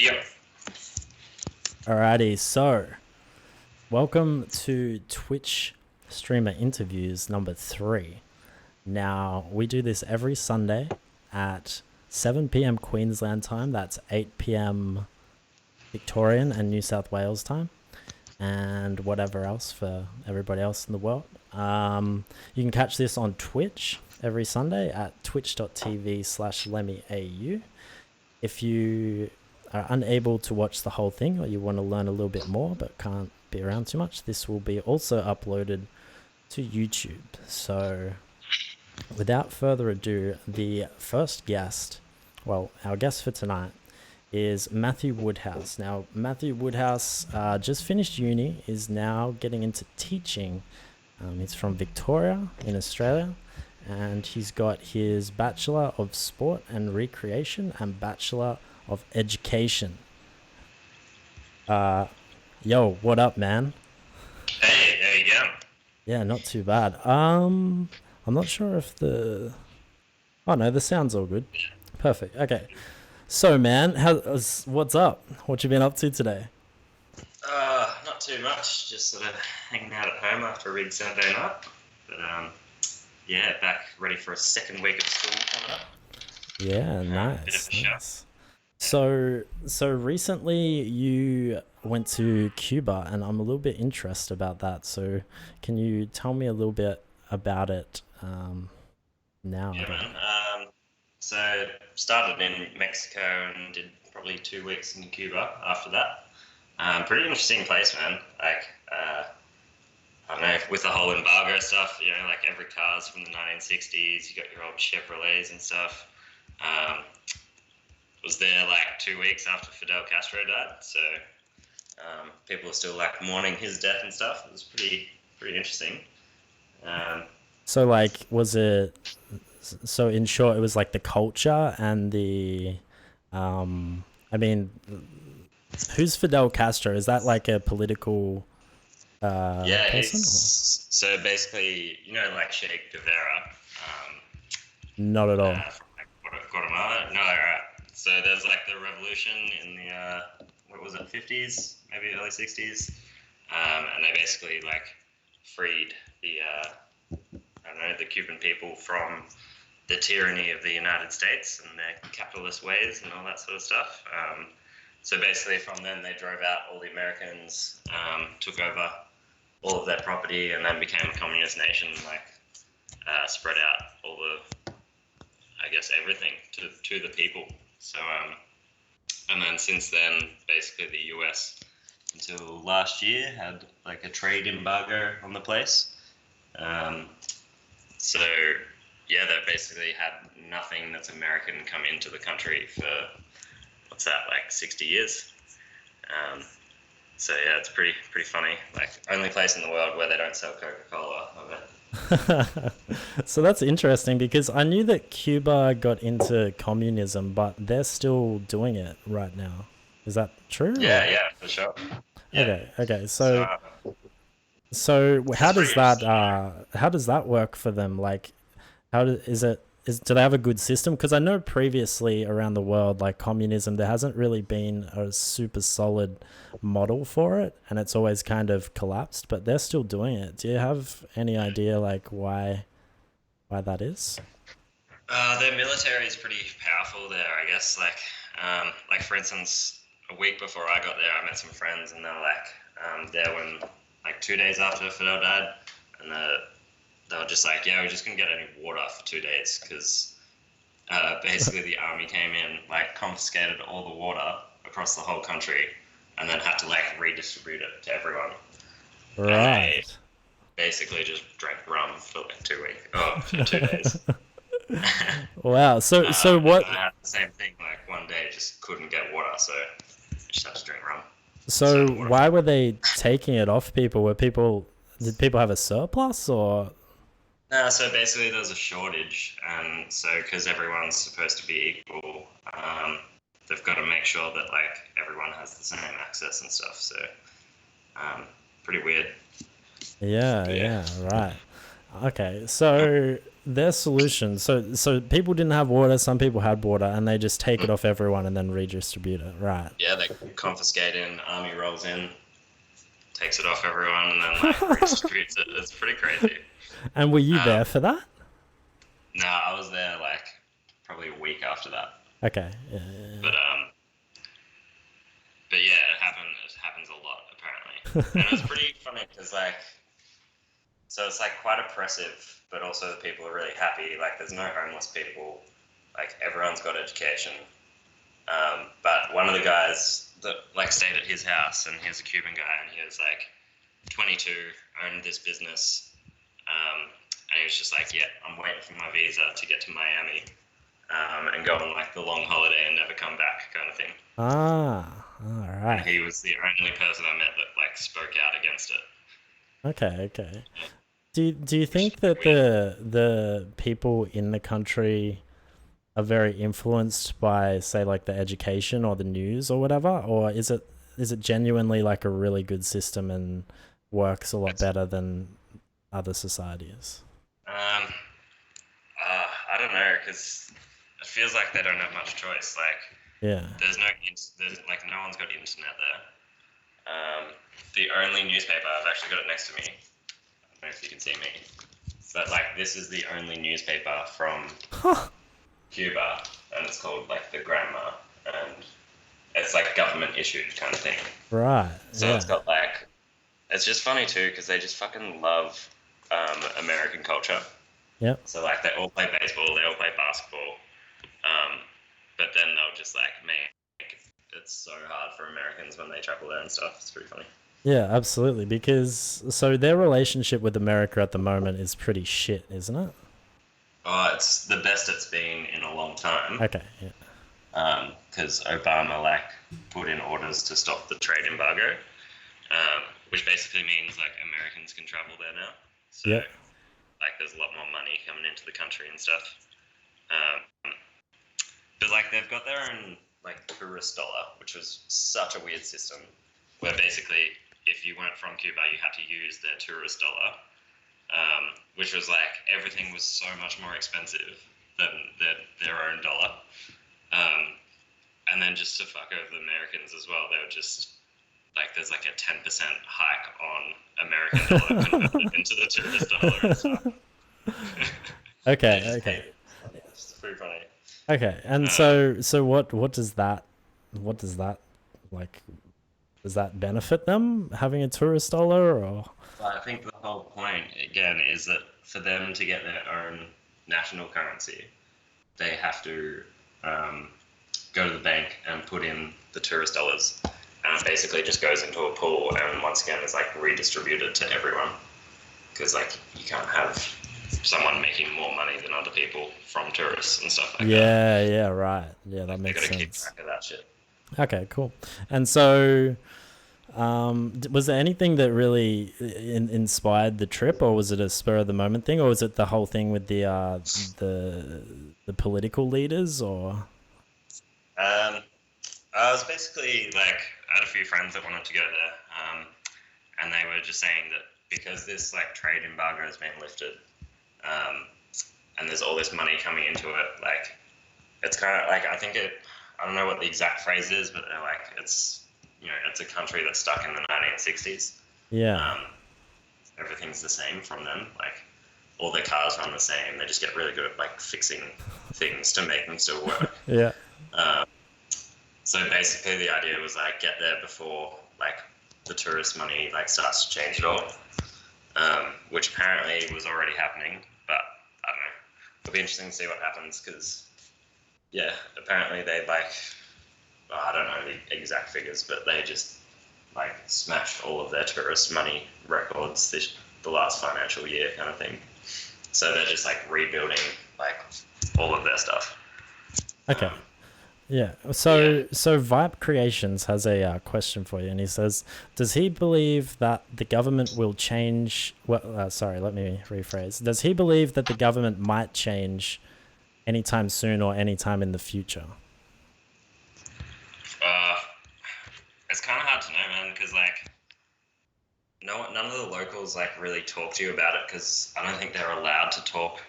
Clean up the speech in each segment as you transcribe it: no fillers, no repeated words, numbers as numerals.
Yep. Alrighty, so welcome to Twitch streamer interviews number 3. Now, we do this every Sunday at 7 p.m. Queensland time. That's 8 p.m. Victorian and New South Wales time, and whatever else for everybody else in the world. You can catch this on Twitch every Sunday at twitch.tv/LemmiAU. If you are unable to watch the whole thing or you want to learn a little bit more but can't be around too much, this will be also uploaded to YouTube. So without further ado, the first guest, well, our guest for tonight is Matthew Woodhouse. Now, Matthew Woodhouse just finished uni, is now getting into teaching. He's from Victoria in Australia, and he's got his Bachelor of Sport and Recreation and Bachelor of Education. Yo, what up, man? Hey, there you go. Yeah, not too bad. I'm not sure if the... Oh no, the sound's all good. Perfect. Okay. So, man, what's up? What you been up to today? Not too much. Just sort of hanging out at home after a big Saturday night. But yeah, back ready for a second week of school coming up. Yeah, nice. Bit of a show. Nice. So recently you went to Cuba, and I'm a little bit interested about that. So can you tell me a little bit about it now? Yeah, man. So started in Mexico and did probably 2 weeks in Cuba after that. Pretty interesting place, man. Like, I don't know, with the whole embargo stuff, you know, like every car's from the 1960s, you got your old Chevrolets and stuff. Was there like 2 weeks after Fidel Castro died, so people are still like mourning his death and stuff. It was pretty interesting. So like, was it, so in short, it was like the culture and the, I mean, who's Fidel Castro? Is that like a political person? So basically, you know, like Che Guevara. Not at all. Guatemala? No, right. So there's like the revolution in the, what was it, 50s, maybe early 60s? And they basically like freed the, I don't know, the Cuban people from the tyranny of the United States and their capitalist ways and all that sort of stuff. So basically from then they drove out all the Americans, took over all of their property, and then became a communist nation, like spread out all the, I guess, everything to the people. So, and then since then, basically the US until last year had like a trade embargo on the place. So yeah, they basically had nothing that's American come into the country for, what's that, like 60 years. So yeah, it's pretty funny. Like, only place in the world where they don't sell Coca-Cola, I bet. So that's interesting, because I knew that Cuba got into communism, but they're still doing it right now. Is that true? Yeah, for sure. Yeah. Okay. So how does that work for them? Like, do they have a good system? Because I know previously around the world, like communism, there hasn't really been a super solid model for it, and it's always kind of collapsed, but they're still doing it. Do you have any idea like why that is? Their military is pretty powerful there, I guess. Like for instance, a week before I got there, I met some friends, and they were like there when like 2 days after Fidel died, and they were just like, yeah, we just couldn't get any water for 2 days because basically the army came in, like confiscated all the water across the whole country, and then had to like redistribute it to everyone. Right. Basically just drank rum for like 2 weeks. Oh, for 2 days. Wow. So what? I had the same thing. Like one day, just couldn't get water, so just had to drink rum. So why were they taking it off people? Did people have a surplus or? No, so basically there was a shortage, and so because everyone's supposed to be equal, they've got to make sure that like everyone has the same access and stuff. So, pretty weird. Yeah, right. Okay, so their solution. So people didn't have water. Some people had water, and they just take it off everyone and then redistribute it. Right. Yeah, they confiscate it, and army rolls in, takes it off everyone, and then like redistributes it. It's pretty crazy. And were you there for that? No, I was there like probably a week after that. Okay. Yeah. But yeah, it happens a lot apparently, and it was pretty funny because like, so it's like quite oppressive, but also the people are really happy. Like, there's no homeless people. Like, everyone's got education. But one of the guys that like stayed at his house, and he was a Cuban guy, and he was like 22, owned this business, and he was just like, yeah, I'm waiting for my visa to get to Miami, and go on like the long holiday and never come back kind of thing. Ah, all right. And he was the only person I met that like spoke out against it. Okay. Do you think that the people in the country are very influenced by, say, like the education or the news or whatever, or is it genuinely like a really good system and works a lot better than other societies? I don't know, because it feels like they don't have much choice. Like, yeah, there's like no one's got internet there. The only newspaper, I've actually got it next to me. I don't know if you can see me, but like this is the only newspaper from Cuba, and it's called like the Grandma, and it's like government issued kind of thing. Right. So yeah. it's got like, it's just funny too because they just fucking love American culture. Yep. So like they all play baseball, they all play basketball, but then they'll just like make it's so hard for Americans when they travel there and stuff. It's pretty funny. Yeah, absolutely. Because so their relationship with America at the moment is pretty shit, isn't it? Oh, it's the best it's been in a long time. Okay. Yeah. Because Obama like put in orders to stop the trade embargo, which basically means like Americans can travel there now. So yep. like there's a lot more money coming into the country and stuff. But like they've got their own like tourist dollar, which was such a weird system, where basically if you weren't from Cuba, you had to use their tourist dollar, which was like everything was so much more expensive than their own dollar. And then just to fuck over the Americans as well, they were just like there's like a 10% hike on American dollar converted into the tourist dollar and stuff. Okay. It's pretty funny. Okay, and so what does that like? Does that benefit them having a tourist dollar, or? I think the whole point again is that for them to get their own national currency, they have to go to the bank and put in the tourist dollars, and it basically just goes into a pool, and once again it's like redistributed to everyone, because like you can't have someone making more money than other people from tourists and stuff like that. Yeah, right. Yeah, that makes sense. They gotta keep track of that shit. Okay, cool. And so, was there anything that really inspired the trip, or was it a spur of the moment thing, or was it the whole thing with the political leaders, or? I was basically like, I had a few friends that wanted to go there, and they were just saying that because this like trade embargo has been lifted, and there's all this money coming into it, like it's kind of like I don't know what the exact phrase is, but they're like it's a country that's stuck in the 1960s. Yeah. Everything's the same from them. Like all their cars run the same. They just get really good at like fixing things to make them still work. Yeah. So basically the idea was like get there before like the tourist money like starts to change it all, which apparently was already happening, but I don't know. It'll be interesting to see what happens because, yeah, apparently they like, I don't know the exact figures, but they just like smashed all of their tourist money records the last financial year kind of thing. So they're just like rebuilding like all of their stuff. Okay. Yeah. So Vibe Creations has a question for you, and he says, does he believe that the government will change? Well, sorry, let me rephrase. Does he believe that the government might change anytime soon or anytime in the future? It's kind of hard to know, man, because like none of the locals like really talk to you about it because I don't think they're allowed to talk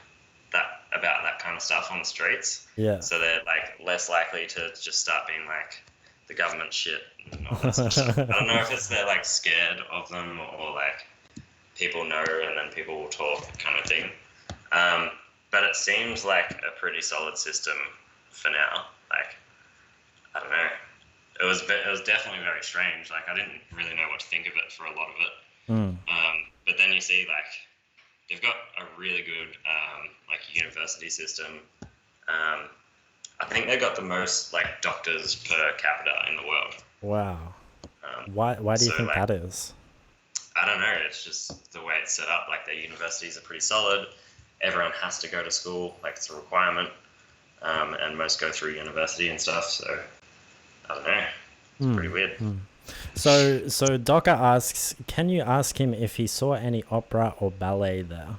about that kind of stuff on the streets. Yeah. So they're like less likely to just start being like the government shit and all that sort of stuff. I don't know if it's they're like scared of them or like people know and then people will talk kind of thing. But it seems like a pretty solid system for now. Like, I don't know. It was definitely very strange. Like, I didn't really know what to think of it for a lot of it. But then you see, like, they've got a really good, like, university system. I think they got the most, like, doctors per capita in the world. Wow. Why do you think like, that is? I don't know. It's just the way it's set up. Like, their universities are pretty solid. Everyone has to go to school. Like, it's a requirement. And most go through university and stuff. So, I don't know. It's pretty weird. So Docker asks, can you ask him if he saw any opera or ballet there?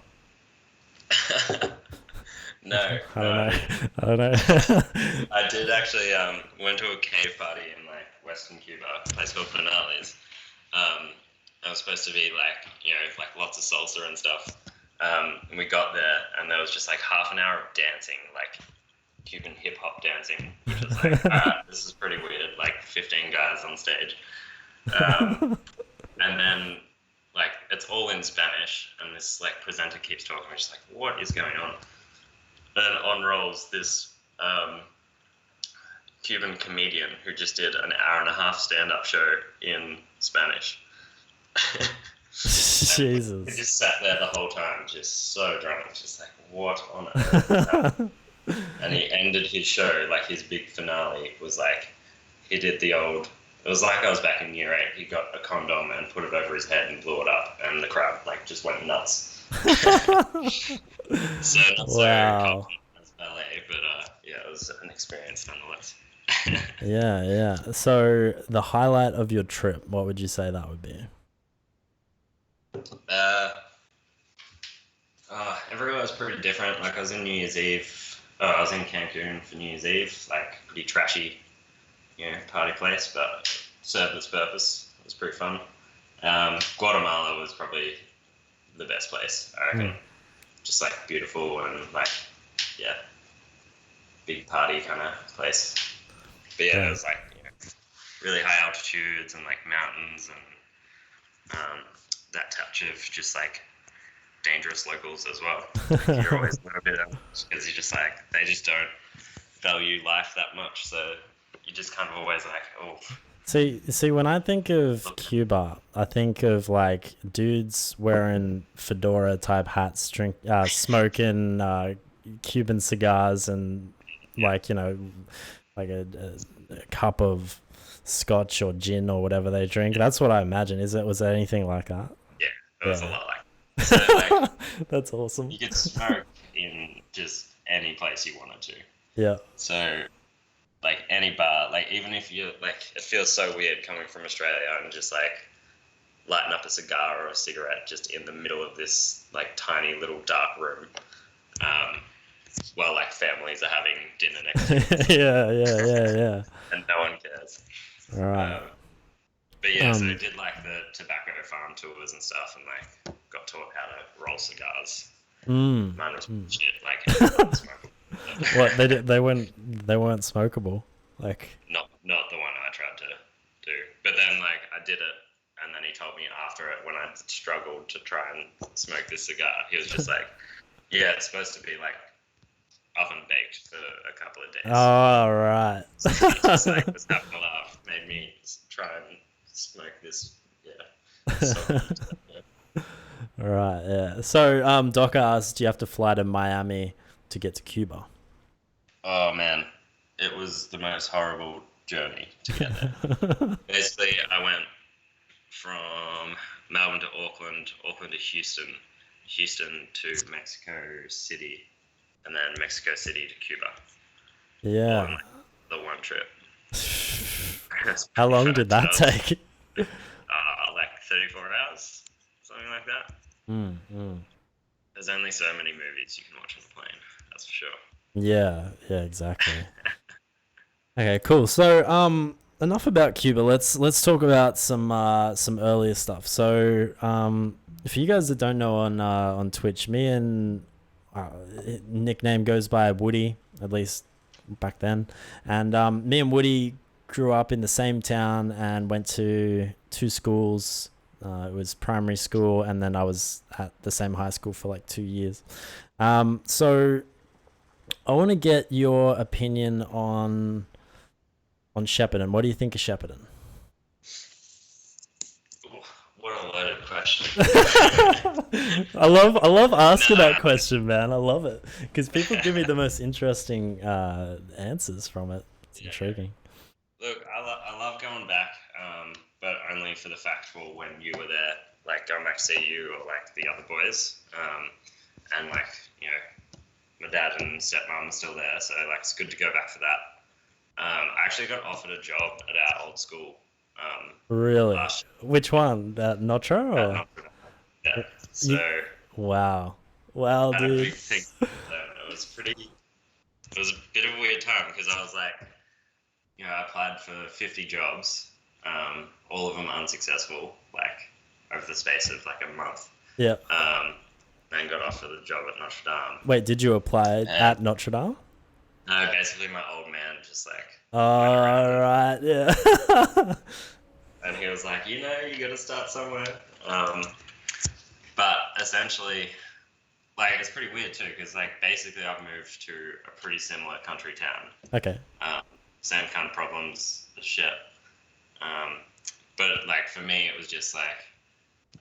No. I don't know. I did actually went to a cave party in like Western Cuba, a place called Finales. It was supposed to be like, like lots of salsa and stuff. And we got there and there was just like half an hour of dancing, like Cuban hip hop dancing, which was like, all right, this is pretty weird, like 15 guys on stage. And then like it's all in Spanish and this like presenter keeps talking. We're just like, what is going on? Then on rolls this Cuban comedian who just did an hour and a half stand-up show in Spanish. Jesus. He just sat there the whole time, just so drunk, just like, what on earth is happening? And he ended his show, like his big finale was like, he did the old, it was like I was back in year 8, he got a condom and put it over his head and blew it up, and the crowd like just went nuts. So not so confident as ballet, but yeah, it was an experience nonetheless. Yeah. So the highlight of your trip, what would you say that would be? Everywhere was pretty different. Like I was in New Year's Eve. I was in Cancun for New Year's Eve. Like pretty trashy, party place, but served its purpose. It was pretty fun. Guatemala was probably the best place, I reckon. Just like beautiful and like, yeah, big party kind of place. But yeah, it was like really high altitudes and like mountains and that touch of just like dangerous locals as well. Like, you're always a little bit because you just like they just don't value life that much, so you just kind of always like, oh. See, when I think of Cuba, I think of like dudes wearing fedora type hats, smoking Cuban cigars, and like like a cup of scotch or gin or whatever they drink. That's what I imagine. Was it anything like that? Yeah, it was a lot like that. So, like, that's awesome. You could smoke in just any place you wanted to. Yeah. So, like any bar, like even if you like, it feels so weird coming from Australia and just like lighting up a cigar or a cigarette just in the middle of this like tiny little dark room, while like families are having dinner next to you. yeah. And no one cares. All right. But yeah, so I did like the tobacco farm tours and stuff, and like got taught how to roll cigars. Mine was shit, like smokable. What they weren't smokable, like not the one I tried to do. But then like I did it, and then he told me after it when I struggled to try and smoke this cigar, he was just like, "Yeah, it's supposed to be like oven baked for a couple of days." Oh right. So he just like was having a laugh, made me try and smoke this. All right, yeah. So, Docker asked, do you have to fly to Miami to get to Cuba? Oh man, it was the most horrible journey to get there. Basically, I went from Melbourne to Auckland, Auckland to Houston, Houston to Mexico City, and then Mexico City to Cuba. Yeah. On the one trip. How long did that take? Like 34 hours, something like that. There's only so many movies you can watch on the plane, that's for sure. Yeah, exactly. Okay, cool. So, enough about Cuba. Let's talk about some earlier stuff. So, for you guys that don't know on Twitch, me and uh, nickname goes by Woody, at least back then. And me and Woody grew up in the same town and went to two schools. It was primary school, and then I was at the same high school for like 2 years. So I want to get your opinion on Shepparton. What do you think of Shepparton? Ooh, what a loaded question. I love asking No, that question, man. I love it because people give me the most interesting answers from it. It's yeah. intriguing. Look, I love going back, but only for the fact for when you were there, like going back to see you or like the other boys, and like you know, my dad and stepmom are still there, so like it's good to go back for that. I actually got offered a job at our old school Really? last Which one? That Notre year. or? Yeah, You, so wow. Wow, I had a dude. big thing. It was pretty. It was a bit of a weird time because I was like, you know, I applied for 50 jobs, all of them unsuccessful, like over the space of like a month. Yeah. And got offered the job at Notre Dame. Wait, did you apply And at Notre Dame? no, basically my old man just like went around All right. Yeah. and he was like, you know, you got to start somewhere. But essentially, like it's pretty weird too, because like basically I've moved to a pretty similar country town. Okay. Same kind of problems as shit. But like for me, it was just like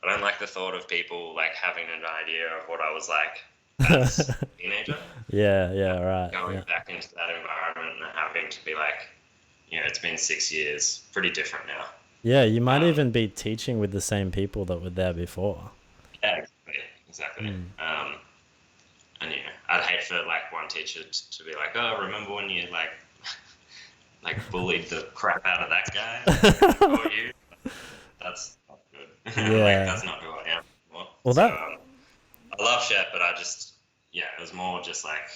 I don't like the thought of people like having an idea of what I was like as a teenager. Yeah. Yeah. Right. Going Yeah. back into that environment and having to be like, you know, it's been 6 years, pretty different now. Yeah. You might Um, even be teaching with the same people that were there before. yeah, exactly. And yeah, I'd hate for like one teacher to be like, oh, remember when you like bullied the crap out of that guy or you? That's not good. Like Yeah. that's not who I am anymore. Well, So that I love Shep, but I just it was more just like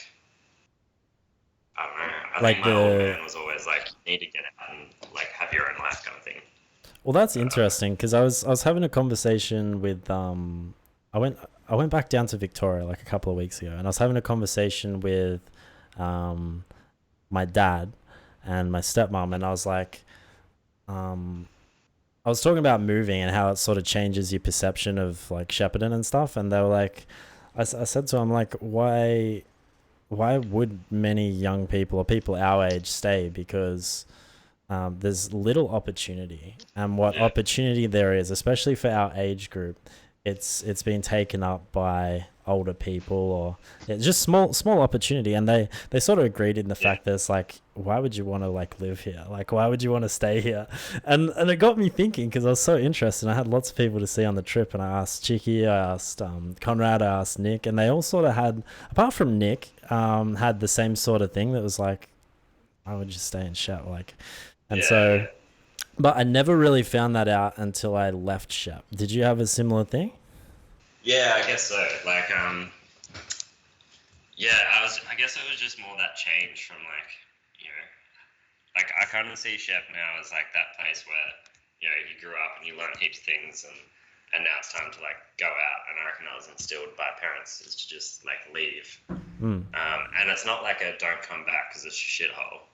I don't know. I like think my old the man was always like, you need to get out and like have your own life kind of thing. Well, that's Uh, interesting because I was having a conversation with I went I went back down to Victoria like a couple of weeks ago, and I was having a conversation with um my dad and my stepmom, and I was like I was talking about moving and how it sort of changes your perception of like Shepparton and stuff, and they were like, I said to them like, why would many young people or people our age stay? Because there's little opportunity, and what yeah, opportunity there is, especially for our age group, it's been taken up by older people, or it's just small opportunity. And they sort of agreed in the yeah, fact that it's like, why would you want to like live here? Like, why would you want to stay here? And it got me thinking because I was so interested. I had lots of people to see on the trip, and I asked Chicky, I asked Conrad, I asked Nick, and they all sort of had, apart from Nick, had the same sort of thing that was like, why would you stay in Shep? Like, and so, yeah. but I never really found that out until I left Shep. Did you have a similar thing? Yeah, I guess so. Like, yeah, I guess it was just more that change from like, you know, like I kind of see Shep now as like that place where, you know, you grew up and you learned heaps of things and now it's time to like go out. And I reckon I was instilled by parents is to just like leave. Mm. And it's not like a don't come back because it's a shithole.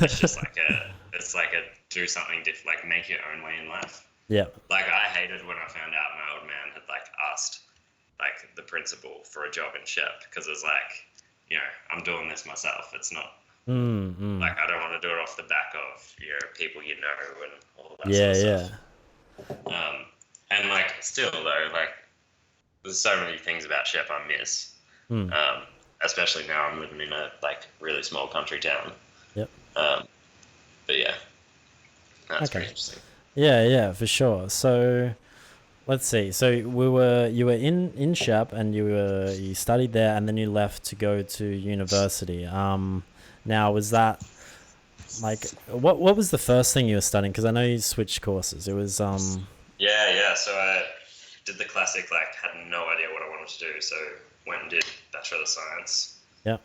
It's just like it's like a do something different, like make your own way in life. Yeah. Like I hated when I found out my old man had like asked like the principal for a job in Shep because it's like, you know, I'm doing this myself. It's not like I don't want to do it off the back of, you know, people you know and all that sort Yeah, of yeah. stuff. And like still though, like there's so many things about Shep I miss. Mm. Especially now I'm living in a like really small country town. Yep. But yeah, that's Okay. pretty interesting. Yeah, yeah, for sure. So let's see. So you were in Shep, and you studied there, and then you left to go to university. Now was that like what was the first thing you were studying? Because I know you switched courses. It was Yeah. So I did the classic, like, had no idea what I wanted to do. So went and did Bachelor of Science yeah.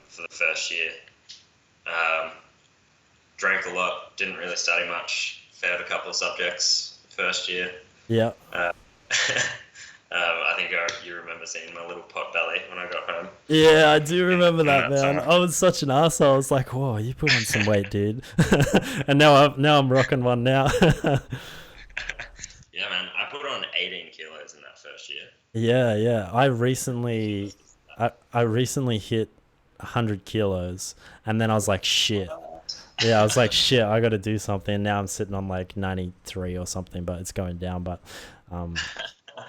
for the first year. Drank a lot, didn't really study much, failed a couple of subjects the first year. Yeah. Uh, I think you remember seeing my little pot belly when I got home. Yeah, I do remember In that, that man. summer. I was such an asshole. I was like, "Whoa, you put on some weight, dude." And now I'm rocking one now. Yeah, man. I put on 18 kilos in that first year. Yeah, yeah. Jesus. I recently hit 100 kilos, and then I was like, shit. What? Yeah, I was like, shit. I got to do something. Now I'm sitting on like 93 or something, but it's going down. But, um,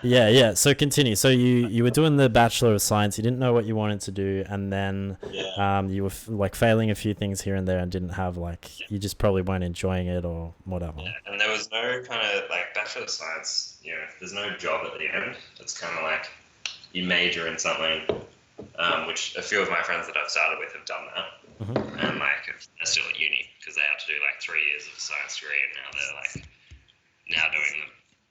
yeah, yeah. So continue. So you were doing the Bachelor of Science. You didn't know what you wanted to do, and then, Yeah. you were like failing a few things here and there, and didn't have like you just probably weren't enjoying it or whatever. Yeah, and there was no kind of like Bachelor of Science, there's no job at the end. It's kind of like you major in something, which a few of my friends that I've started with have done that. Hmm. And like they're still at uni because they had to do like 3 years of a science degree, and now they're like now doing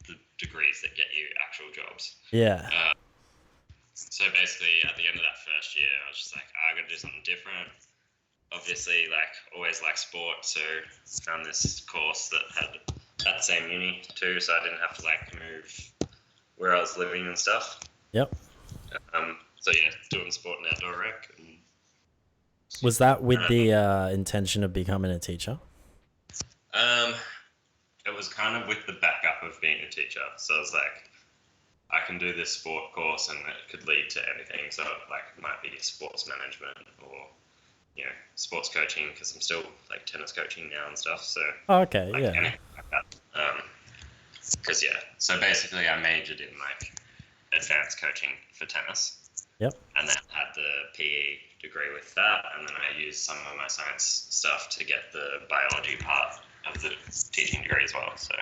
the degrees that get you actual jobs. Yeah. So basically, at the end of that first year, I was just like, I got to do something different. Obviously, like always like sport, so found this course that had that same uni too, so I didn't have to like move where I was living and stuff. Yep. So yeah, doing sport and outdoor rec. And, Was that with the intention of becoming a teacher? it was kind of with the backup of being a teacher. So I was like, I can do this sport course, and it could lead to anything. So like, it might be sports management or sports coaching, because I'm still like tennis coaching now and stuff. So Oh, okay, like yeah. anything like that. Because so basically I majored in like advanced coaching for tennis. Yep. And then had the PE degree with that, and then I used some of my science stuff to get the biology part of the teaching degree as well. So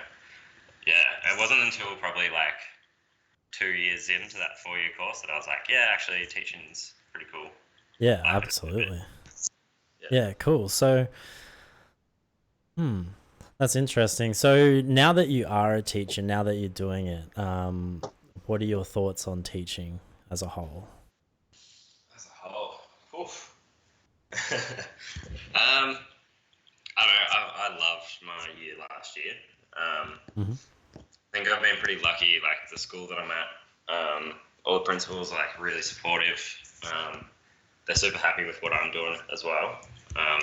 yeah, it wasn't until probably like 2 years into that 4-year course that I was like, yeah, actually teaching's pretty cool. Yeah, I like it a bit. absolutely. Yeah. Yeah, cool. So, that's interesting. So now that you are a teacher, now that you're doing it, what are your thoughts on teaching as a whole? As a whole, oof. I don't know. I loved my year last year. Mhm. I think I've been pretty lucky. Like the school that I'm at, all the principals are like really supportive. They're super happy with what I'm doing as well. I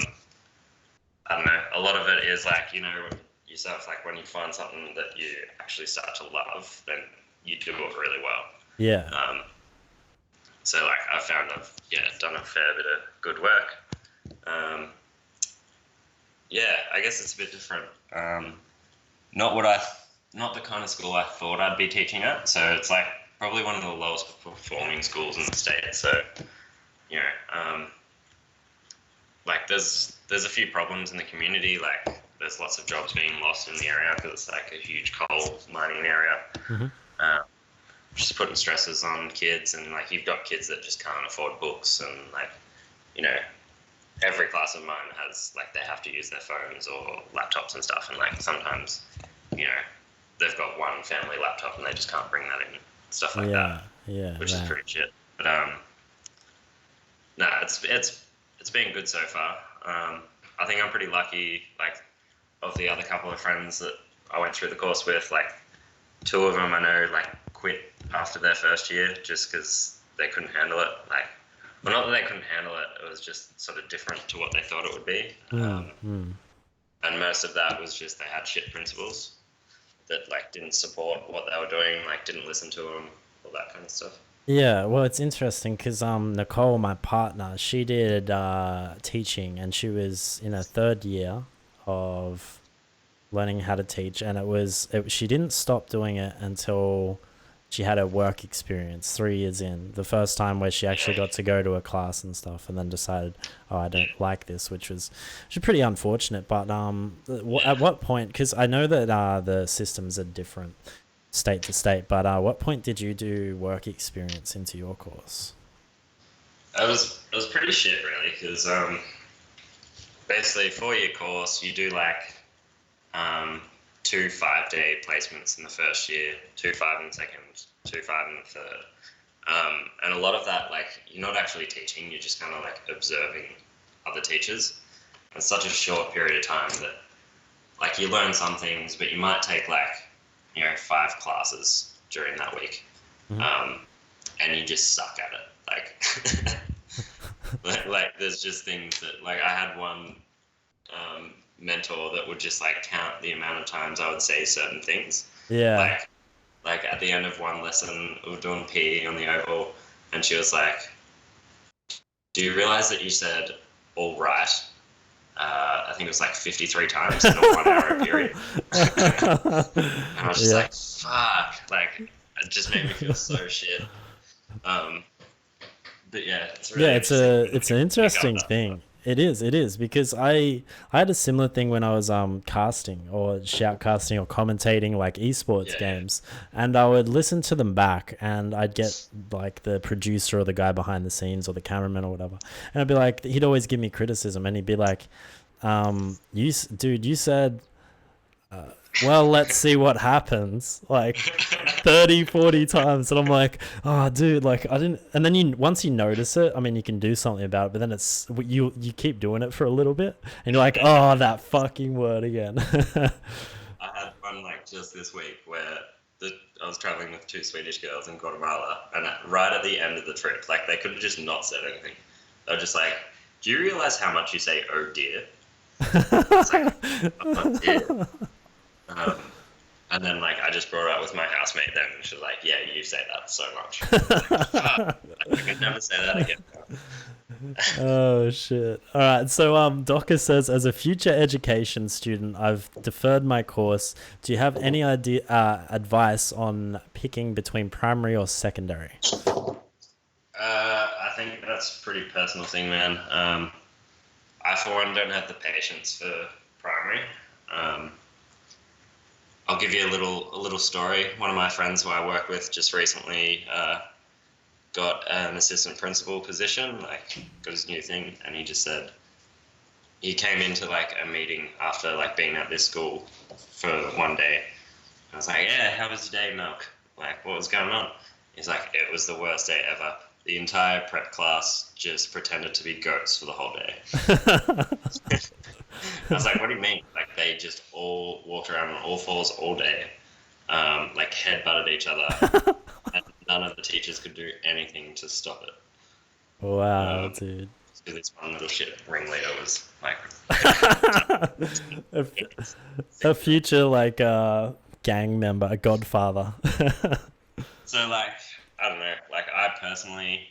don't know. A lot of it is like yourself. Like when you find something that you actually start to love, then you do it really well. Yeah. So like I found I've done a fair bit of good work. I guess it's a bit different. Not the kind of school I thought I'd be teaching at. So it's like probably one of the lowest performing schools in the state. So like there's a few problems in the community. Like there's lots of jobs being lost in the area because it's like a huge coal mining area. Mhm. Just putting stresses on kids, and like you've got kids that just can't afford books, and like every class of mine has like they have to use their phones or laptops and stuff, and like sometimes they've got one family laptop and they just can't bring that in, stuff like that, Yeah. which is Right. pretty shit. But no, it's been good so far. I think I'm pretty lucky. Like of the other couple of friends that I went through the course with, like 2 of them I know like quit after their first year just because they couldn't handle it. Like, well, not that they couldn't handle it, it was just sort of different to what they thought it would be. And most of that was just they had shit principals that like didn't support what they were doing, like didn't listen to them, all that kind of stuff. Yeah, well, it's interesting because Nicole, my partner, she did teaching, and she was in her 3rd year of learning how to teach, and she didn't stop doing it until she had her work experience 3 years in. The first time where she actually got to go to a class and stuff, and then decided, oh, I don't like this, which was pretty unfortunate. But at what point? Because I know that the systems are different state to state, but what point did you do work experience into your course? It was pretty shit really, because basically 4-year course you do like 2 5-day placements in the first year, 2 5 in the second, 2 5 in the third, and a lot of that like you're not actually teaching, you're just kind of like observing other teachers. It's such a short period of time that like you learn some things, but you might take like 5 classes during that week. and you just suck at it. Like there's just things that, like, I had one mentor that would just like count the amount of times I would say certain things. Yeah. Like at the end of one lesson, we were doing PE on the oval, and she was like, "Do you realize that you said all right?" I think it was like 53 times in a 1 hour period. And I was just like, fuck. Like, it just made me feel so shit. But yeah, it's really it's an interesting thing. It is because I had a similar thing when I was casting or shoutcasting or commentating like esports games, and I would listen to them back, and I'd get like the producer or the guy behind the scenes or the cameraman or whatever, and I'd be like, he'd always give me criticism, and he'd be like, you said well, let's see what happens, like 30, 40 times. And I'm like, oh, dude, like I didn't. And then once you notice it, I mean, you can do something about it, but then it's, you keep doing it for a little bit and you're like, oh, that fucking word again. I had one like just this week where I was traveling with 2 Swedish girls in Guatemala, and right at the end of the trip, like they could have just not said anything. They were just like, do you realize how much you say, oh dear? It's like, oh dear. And then like I just brought it up with my housemate then, and she was like, yeah, you say that so much. I could never say that again. Oh shit. All right, so Docker says, as a future education student, I've deferred my course. Do you have any advice on picking between primary or secondary? I think that's a pretty personal thing, man. I for one don't have the patience for primary. I'll give you a little story. One of my friends who I work with just recently got an assistant principal position, like got his new thing, and he just said he came into like a meeting after like being at this school for one day. I was like, yeah, how was your day, Milk? Like, what was going on? He's like, it was the worst day ever. The entire prep class just pretended to be goats for the whole day. I was like, what do you mean? Like, they just all walked around on all fours all day, like head-butted each other, and none of the teachers could do anything to stop it. Wow, dude. Because this one little shit ringleader was like... a future, like, gang member, a godfather. So, like, I don't know. Like, I personally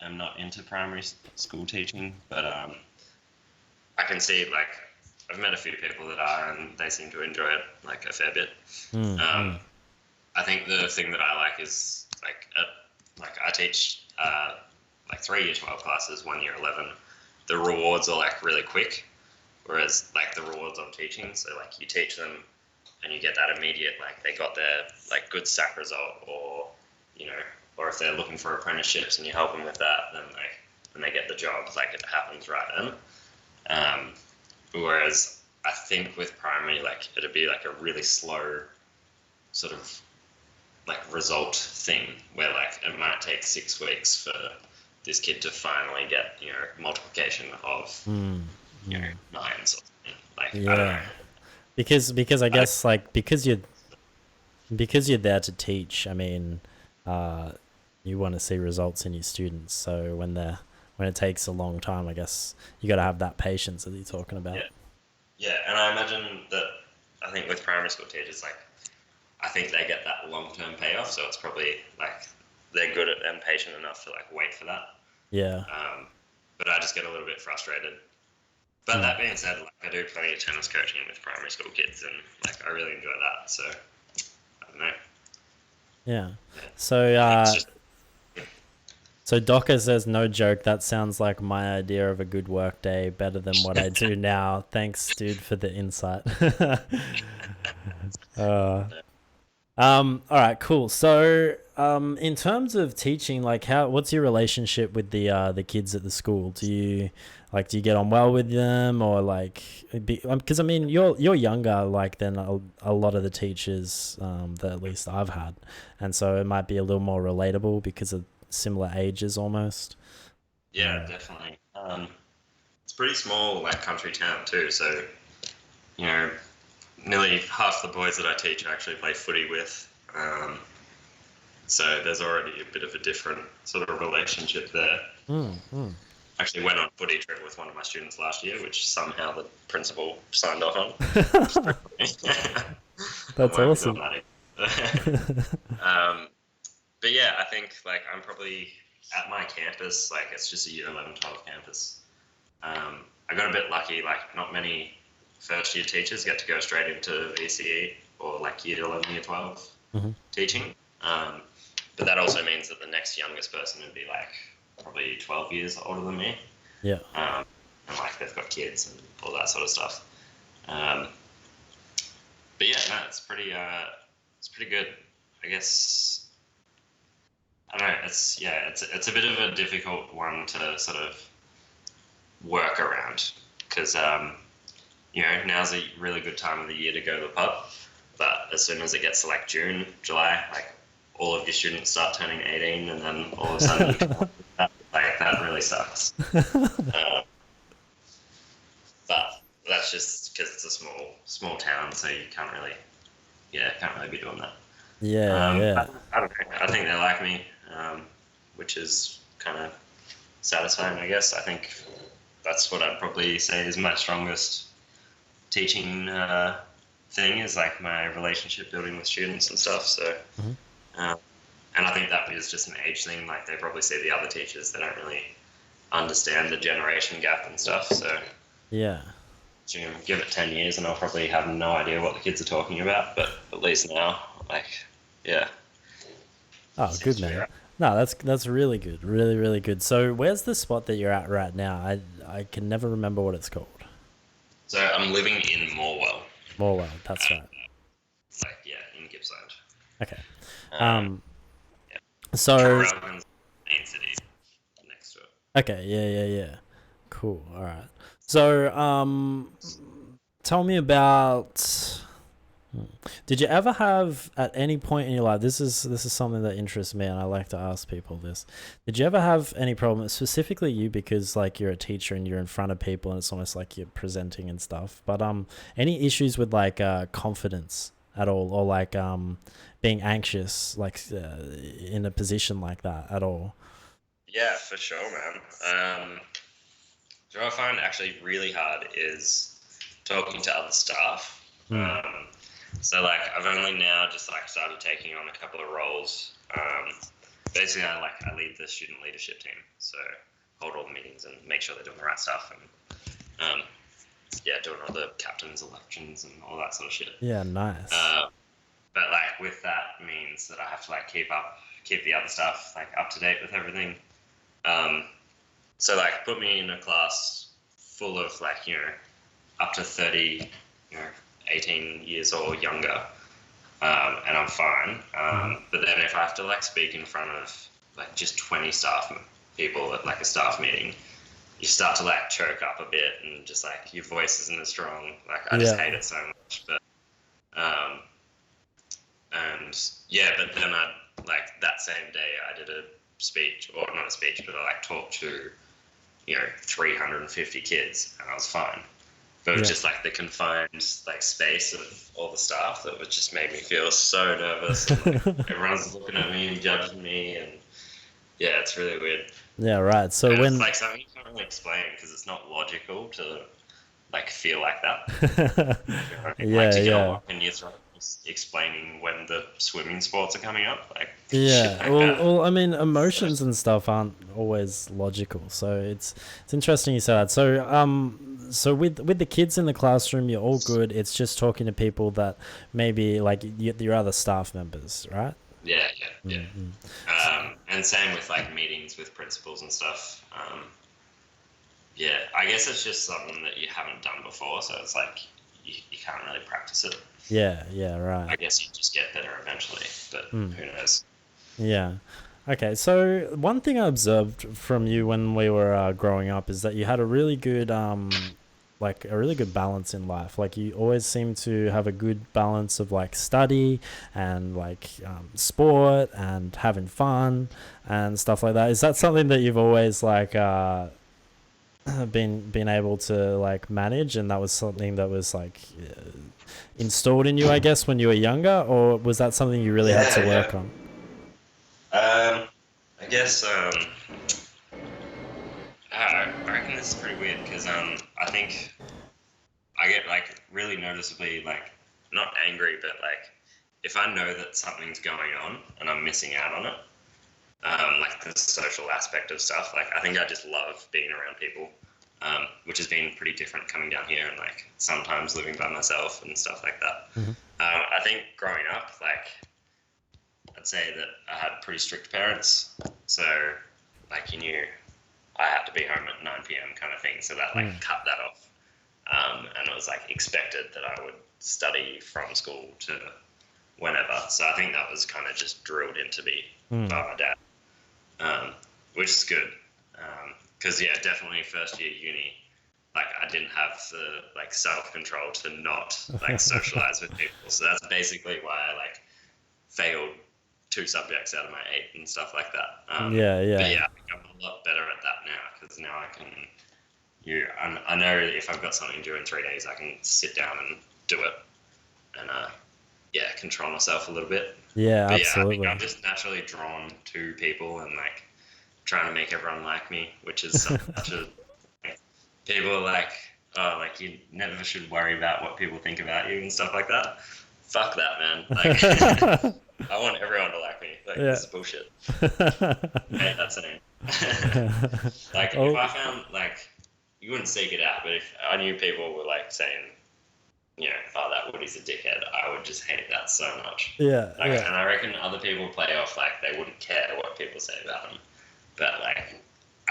am not into primary school teaching, but I can see, like, I've met a few people that are, and they seem to enjoy it, like, a fair bit. I think the thing that I like is, like I teach, like, 3 year 12 classes, 1 year 11. The rewards are, like, really quick, whereas, like, the rewards of teaching, so, like, you teach them, and you get that immediate, like, they got their, like, good SAC result, or, you know, or if they're looking for apprenticeships and you help them with that, then they get the job, like, it happens right then. Whereas I think with primary, like, it'd be like a really slow sort of like result thing where like it might take 6 weeks for this kid to finally get, you know, multiplication of you know, 9s or something. Like, I don't know. Because I guess like because you're there to teach, I mean, you want to see results in your students. So when it takes a long time, I guess you got to have that patience that you're talking about. Yeah, and I imagine that, I think with primary school teachers, like, I think they get that long-term payoff, so it's probably, like, they're good at and patient enough to, like, wait for that. Yeah. But I just get a little bit frustrated. But that being said, like, I do plenty of tennis coaching with primary school kids, and, like, I really enjoy that, so, I don't know. Yeah. So, so Docker says, no joke, that sounds like my idea of a good work day, better than what I do now. Thanks, dude, for the insight. All right, cool. So, in terms of teaching, like, what's your relationship with the kids at the school? Do you get on well with them, or like, because I mean, you're younger, like, than a lot of the teachers that at least I've had, and so it might be a little more relatable because of similar ages almost. Yeah, definitely. It's pretty small, like, country town too, so, you know, nearly half the boys that I teach I actually play footy with. So there's already a bit of a different sort of relationship there. Actually went on a footy trip with one of my students last year, which somehow the principal signed off on. That's awesome. But yeah, I think like I'm probably at my campus, like it's just a year 11, 12 campus. I got a bit lucky, like not many first year teachers get to go straight into VCE or like year 11, year 12 teaching. But that also means that the next youngest person would be like probably 12 years older than me. Yeah. And like they've got kids and all that sort of stuff. But yeah, no, it's pretty good. I guess I don't know. It's a bit of a difficult one to sort of work around because now's a really good time of the year to go to the pub, but as soon as it gets to like June, July, like all of your students start turning 18, and then all of a sudden that really sucks. But that's just because it's a small town, so you can't really be doing that. Yeah. I don't know. I think they like me, which is kind of satisfying, I guess. I think that's what I'd probably say is my strongest teaching thing is like my relationship building with students and stuff. So, and I think that is just an age thing. Like they probably see the other teachers, they don't really understand the generation gap and stuff. So yeah. Give it 10 years and I'll probably have no idea what the kids are talking about, but at least now, like, yeah. Oh, good, man. No, that's really good. Really, really good. So where's the spot that you're at right now? I can never remember what it's called. So I'm living in Morwell. Morwell, that's right. Like, yeah, in Gippsland. Okay. Yeah. So Traralgon's main city next to it. Okay, yeah. Cool. All right. So, tell me about. Did you ever have at any point in your life? This is something that interests me, and I like to ask people this. Did you ever have any problem, specifically you, because like you're a teacher and you're in front of people, and it's almost like you're presenting and stuff. But any issues with like confidence at all, or like being anxious, like in a position like that at all? Yeah, for sure, man. What I find actually really hard is talking to other staff. So like I've only now just like started taking on a couple of roles. Basically, I lead the student leadership team, so hold all the meetings and make sure they're doing the right stuff, and doing all the captains' elections and all that sort of shit. Yeah, nice. But like with that means that I have to like keep the other staff like up to date with everything. So like put me in a class full of like, up to 30, 18 years or younger, and I'm fine. But then if I have to like speak in front of like just 20 staff people at like a staff meeting, you start to like choke up a bit and just like your voice isn't as strong. Like I just hate it so much. But but then I like that same day I did a speech, or not a speech, but I like talked to 350 kids, and I was fine. But it was just like the confined like space of all the staff that was just made me feel so nervous. And, like, everyone's looking at me and judging me, and yeah, it's really weird. Yeah, right. So and when it's like something you can't really explain because it's not logical to like feel like that. To get a lump in your throat explaining when the swimming sports are coming up, like well, I mean, emotions and stuff aren't always logical, so it's interesting you say that. So with the kids in the classroom, you're all good. It's just talking to people that maybe like your other staff members, right? Yeah. And same with like meetings with principals and stuff. I guess it's just something that you haven't done before, so it's like you can't really practice it. Yeah, right. I guess you just get better eventually, but who knows? Yeah. Okay, so one thing I observed from you when we were growing up is that you had a really good balance in life. Like you always seem to have a good balance of like study and like sport and having fun and stuff like that. Is that something that you've always like been able to like manage, and that was something that was like installed in you, I guess, when you were younger, or was that something you really had to work on? I guess I reckon this is pretty weird because I think I get like really noticeably like not angry, but like if I know that something's going on and I'm missing out on it, like the social aspect of stuff, like I think I just love being around people, which has been pretty different coming down here and like sometimes living by myself and stuff like that. Mm-hmm. I think growing up, like I'd say that I had pretty strict parents, so like you knew I had to be home at 9 p.m. kind of thing, so that like cut that off. And it was like expected that I would study from school to whenever. So I think that was kind of just drilled into me by my dad, which is good. Because yeah, definitely first year uni, like I didn't have the like self-control to not like socialize with people. So that's basically why I like failed 2 subjects out of my 8 and stuff like that. But yeah, I think I'm a lot better at that now because now I can. I know if I've got something due in 3 days, I can sit down and do it, and control myself a little bit. Yeah, but absolutely. I think I'm just naturally drawn to people and like trying to make everyone like me, which is such a people are like, oh, like you never should worry about what people think about you and stuff like that. Fuck that, man. Like, I want everyone to like me. Like, this is bullshit. Hey, that's saying. Like, if I found, like, you wouldn't seek it out, but if I knew people were, like, saying, you know, oh, that Woody's a dickhead, I would just hate that so much. Yeah, like, and I reckon other people play off, like, they wouldn't care what people say about them. But, like,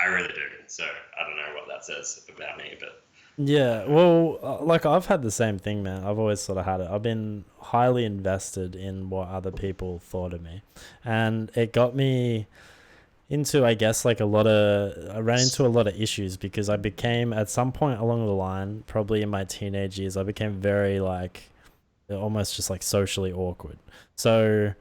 I really do. So, I don't know what that says about me, but... Yeah, well, like I've had the same thing, man. I've always sort of had it. I've been highly invested in what other people thought of me. And it got me into, I guess, like I ran into a lot of issues because I became, at some point along the line, probably in my teenage years, I became very like, almost just like socially awkward. So,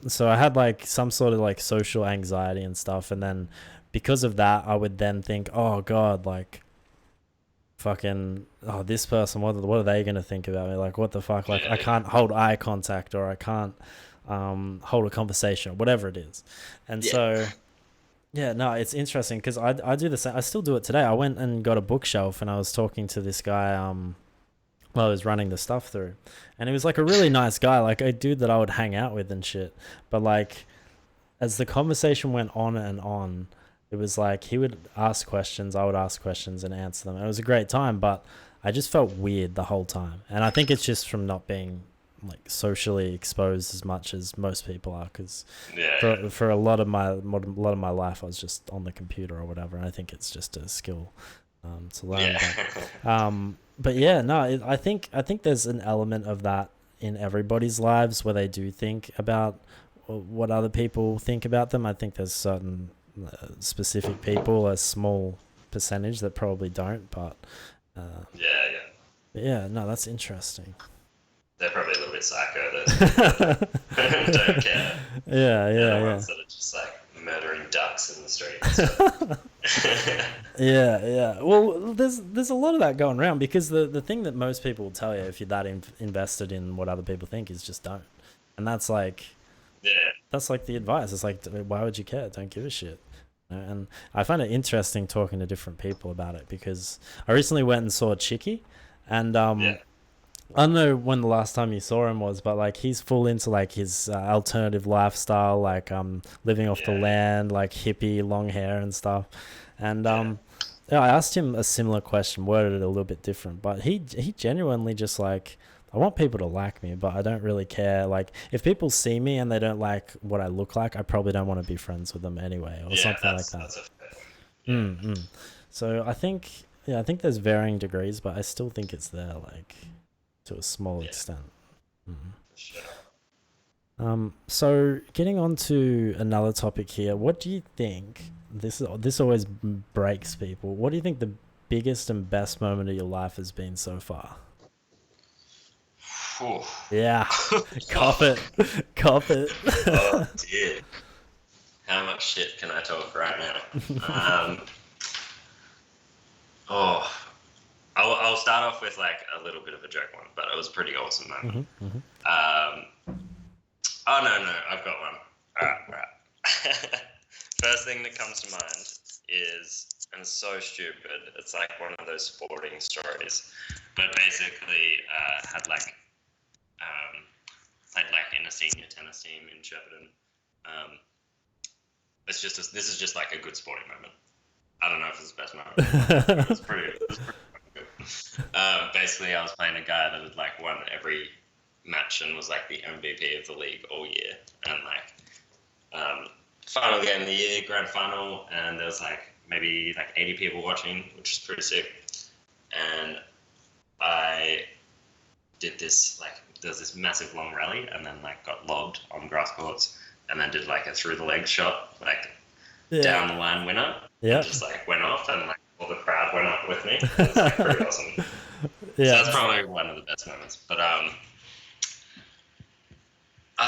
so I had like some sort of like social anxiety and stuff. And then because of that, I would then think, oh God, like, fucking this person, what are they gonna think about me? Like, what the fuck? Like, I can't hold eye contact, or I can't hold a conversation, or whatever it is. And so no, it's interesting because I do the same. I still do it today. I went and got a bookshelf and I was talking to this guy while I was running the stuff through, and he was like a really nice guy, like a dude that I would hang out with and shit. But like as the conversation went on and on, it was like he would ask questions, I would ask questions and answer them. It was a great time, but I just felt weird the whole time. And I think it's just from not being like socially exposed as much as most people are, because for a lot of my life I was just on the computer or whatever. And I think it's just a skill to learn. But yeah, no, I think there's an element of that in everybody's lives where they do think about what other people think about them. I think there's certain specific people, a small percentage that probably don't, but no, that's interesting. They're probably a little bit psycho, those people. Don't care. The ones that are just like murdering ducks in the streets. Well, there's a lot of that going around, because the thing that most people will tell you if you're that invested in what other people think is just don't. And that's like that's like the advice. It's like, why would you care? Don't give a shit. And I find it interesting talking to different people about it, because I recently went and saw Chicky, and I don't know when the last time you saw him was, but like he's full into like his alternative lifestyle, like living off the land, like hippie, long hair and stuff. And I asked him a similar question, worded it a little bit different, but he genuinely just like, I want people to like me, but I don't really care. Like, if people see me and they don't like what I look like, I probably don't want to be friends with them anyway, or something like that. So I think there's varying degrees, but I still think it's there, like, to a small extent. So getting on to another topic here, what do you think? This always breaks people. What do you think the biggest and best moment of your life has been so far? Yeah, cop it. Oh dear, how much shit can I talk right now? I'll start off with like a little bit of a joke one, but it was a pretty awesome moment. Oh no, I've got one. All right. first thing that comes to mind is, and it's so stupid, it's like one of those sporting stories, but basically had like played like in a senior tennis team in Shepparton. This is just like a good sporting moment. I don't know if it's the best moment. It was pretty good. Basically, I was playing a guy that had like won every match and was like the MVP of the league all year, and like final game of the year, grand final, and there was like maybe like 80 people watching, which is pretty sick. And I did this like there's this massive long rally, and then like got lobbed on grass courts, and then did like a through the legs shot, like down the line winner. Yeah. Just like went off, and like all the crowd went up with me. It was like pretty awesome. Yeah. So that's probably one of the best moments. But I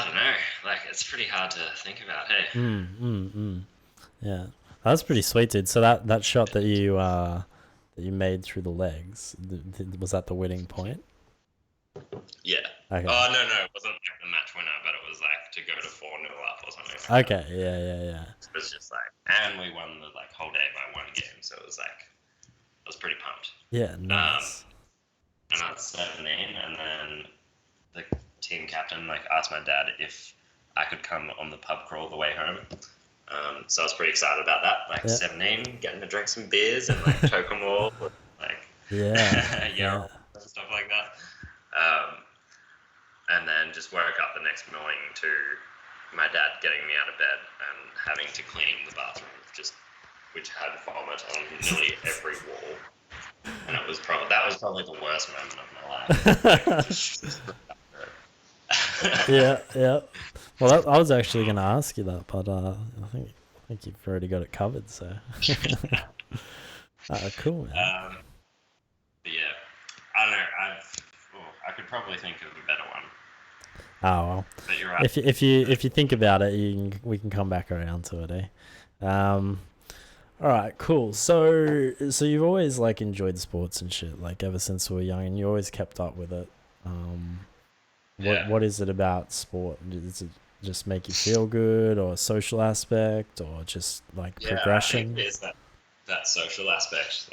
don't know. Like it's pretty hard to think about. Hey. Yeah, that's pretty sweet, dude. So that shot that you made through the legs, was that the winning point? Yeah. Okay. Oh no, it wasn't like the match winner, but it was like to go to 4-0 up or something. Okay. Yeah. It was just like, and we won the like whole day by one game, so it was like, I was pretty pumped. Yeah, nice. And I was 17, and then the team captain like asked my dad if I could come on the pub crawl the way home. So I was pretty excited about that. Like 17, getting to drink some beers and like choke them all, like yeah, and stuff like that. And then just woke up the next morning to my dad getting me out of bed and having to clean the bathroom, which had vomit on nearly every wall. And that was probably the worst moment of my life. yeah. Well, I was actually going to ask you that, but I think you've already got it covered. So cool, man. But yeah, I don't know. I could probably think of a better one. Oh well. But you're right. If you think about it, we can come back around to it, eh? All right, cool. So you've always like enjoyed sports and shit, like ever since we were young, and you always kept up with it. What is it about sport? Does it just make you feel good, or a social aspect, or just like progression? I think there's that social aspect,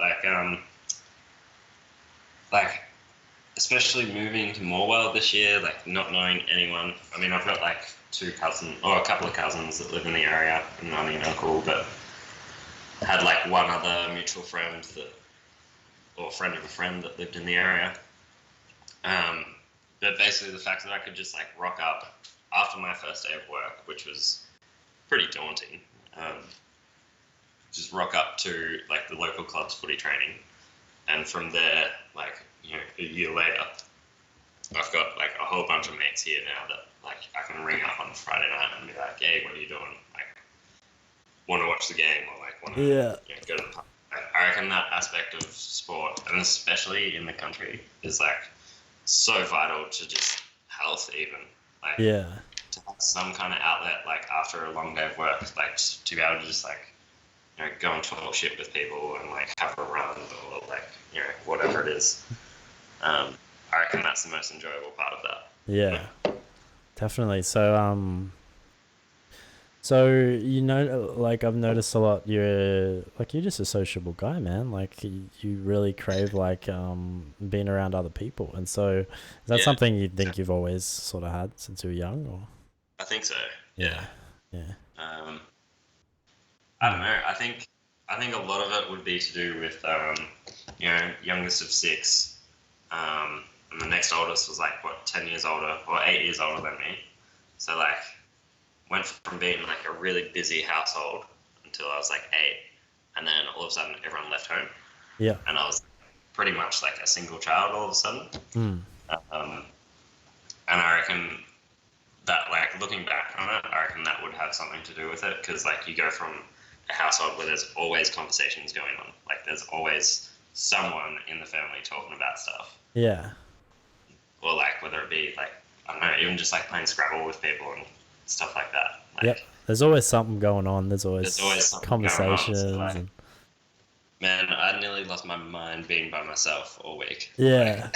like especially moving to Morwell this year, like not knowing anyone. I mean, I've got like a couple of cousins that live in the area, and I mean, uncle, but had like one other mutual friend or friend of a friend that lived in the area. But basically the fact that I could just like rock up after my first day of work, which was pretty daunting, just rock up to like the local club's footy training, and from there, like, you know, a year later, I've got like a whole bunch of mates here now that like I can ring up on Friday night and be like, hey, what are you doing? Like, want to watch the game, or like want to go to the pub. I reckon that aspect of sport, and especially in the country, is like so vital to just health, even like to have some kind of outlet, like after a long day of work, like just to be able to just like, you know, go and talk shit with people and like have a run, or like, you know, whatever it is. I reckon that's the most enjoyable part of that. Yeah, definitely. So you know, like I've noticed a lot, you're just a sociable guy, man. Like you really crave like being around other people, and so is that something you think you've always sort of had since you were young, or? I think so. Yeah. I don't know. I think a lot of it would be to do with you know, youngest of 6, and the next oldest was like 10 years older or 8 years older than me. So like went from being like a really busy household until I was like 8, and then all of a sudden everyone left home. Yeah. And I was pretty much like a single child all of a sudden. And I reckon that, like, looking back on it, I reckon that would have something to do with it, because like you go from a household where there's always conversations going on, like there's always someone in the family talking about stuff. Yeah. Or like whether it be like, I don't know, even just like playing Scrabble with people and stuff like that. Like, there's always something going on. There's always conversations. So like, man, I nearly lost my mind being by myself all week. Yeah.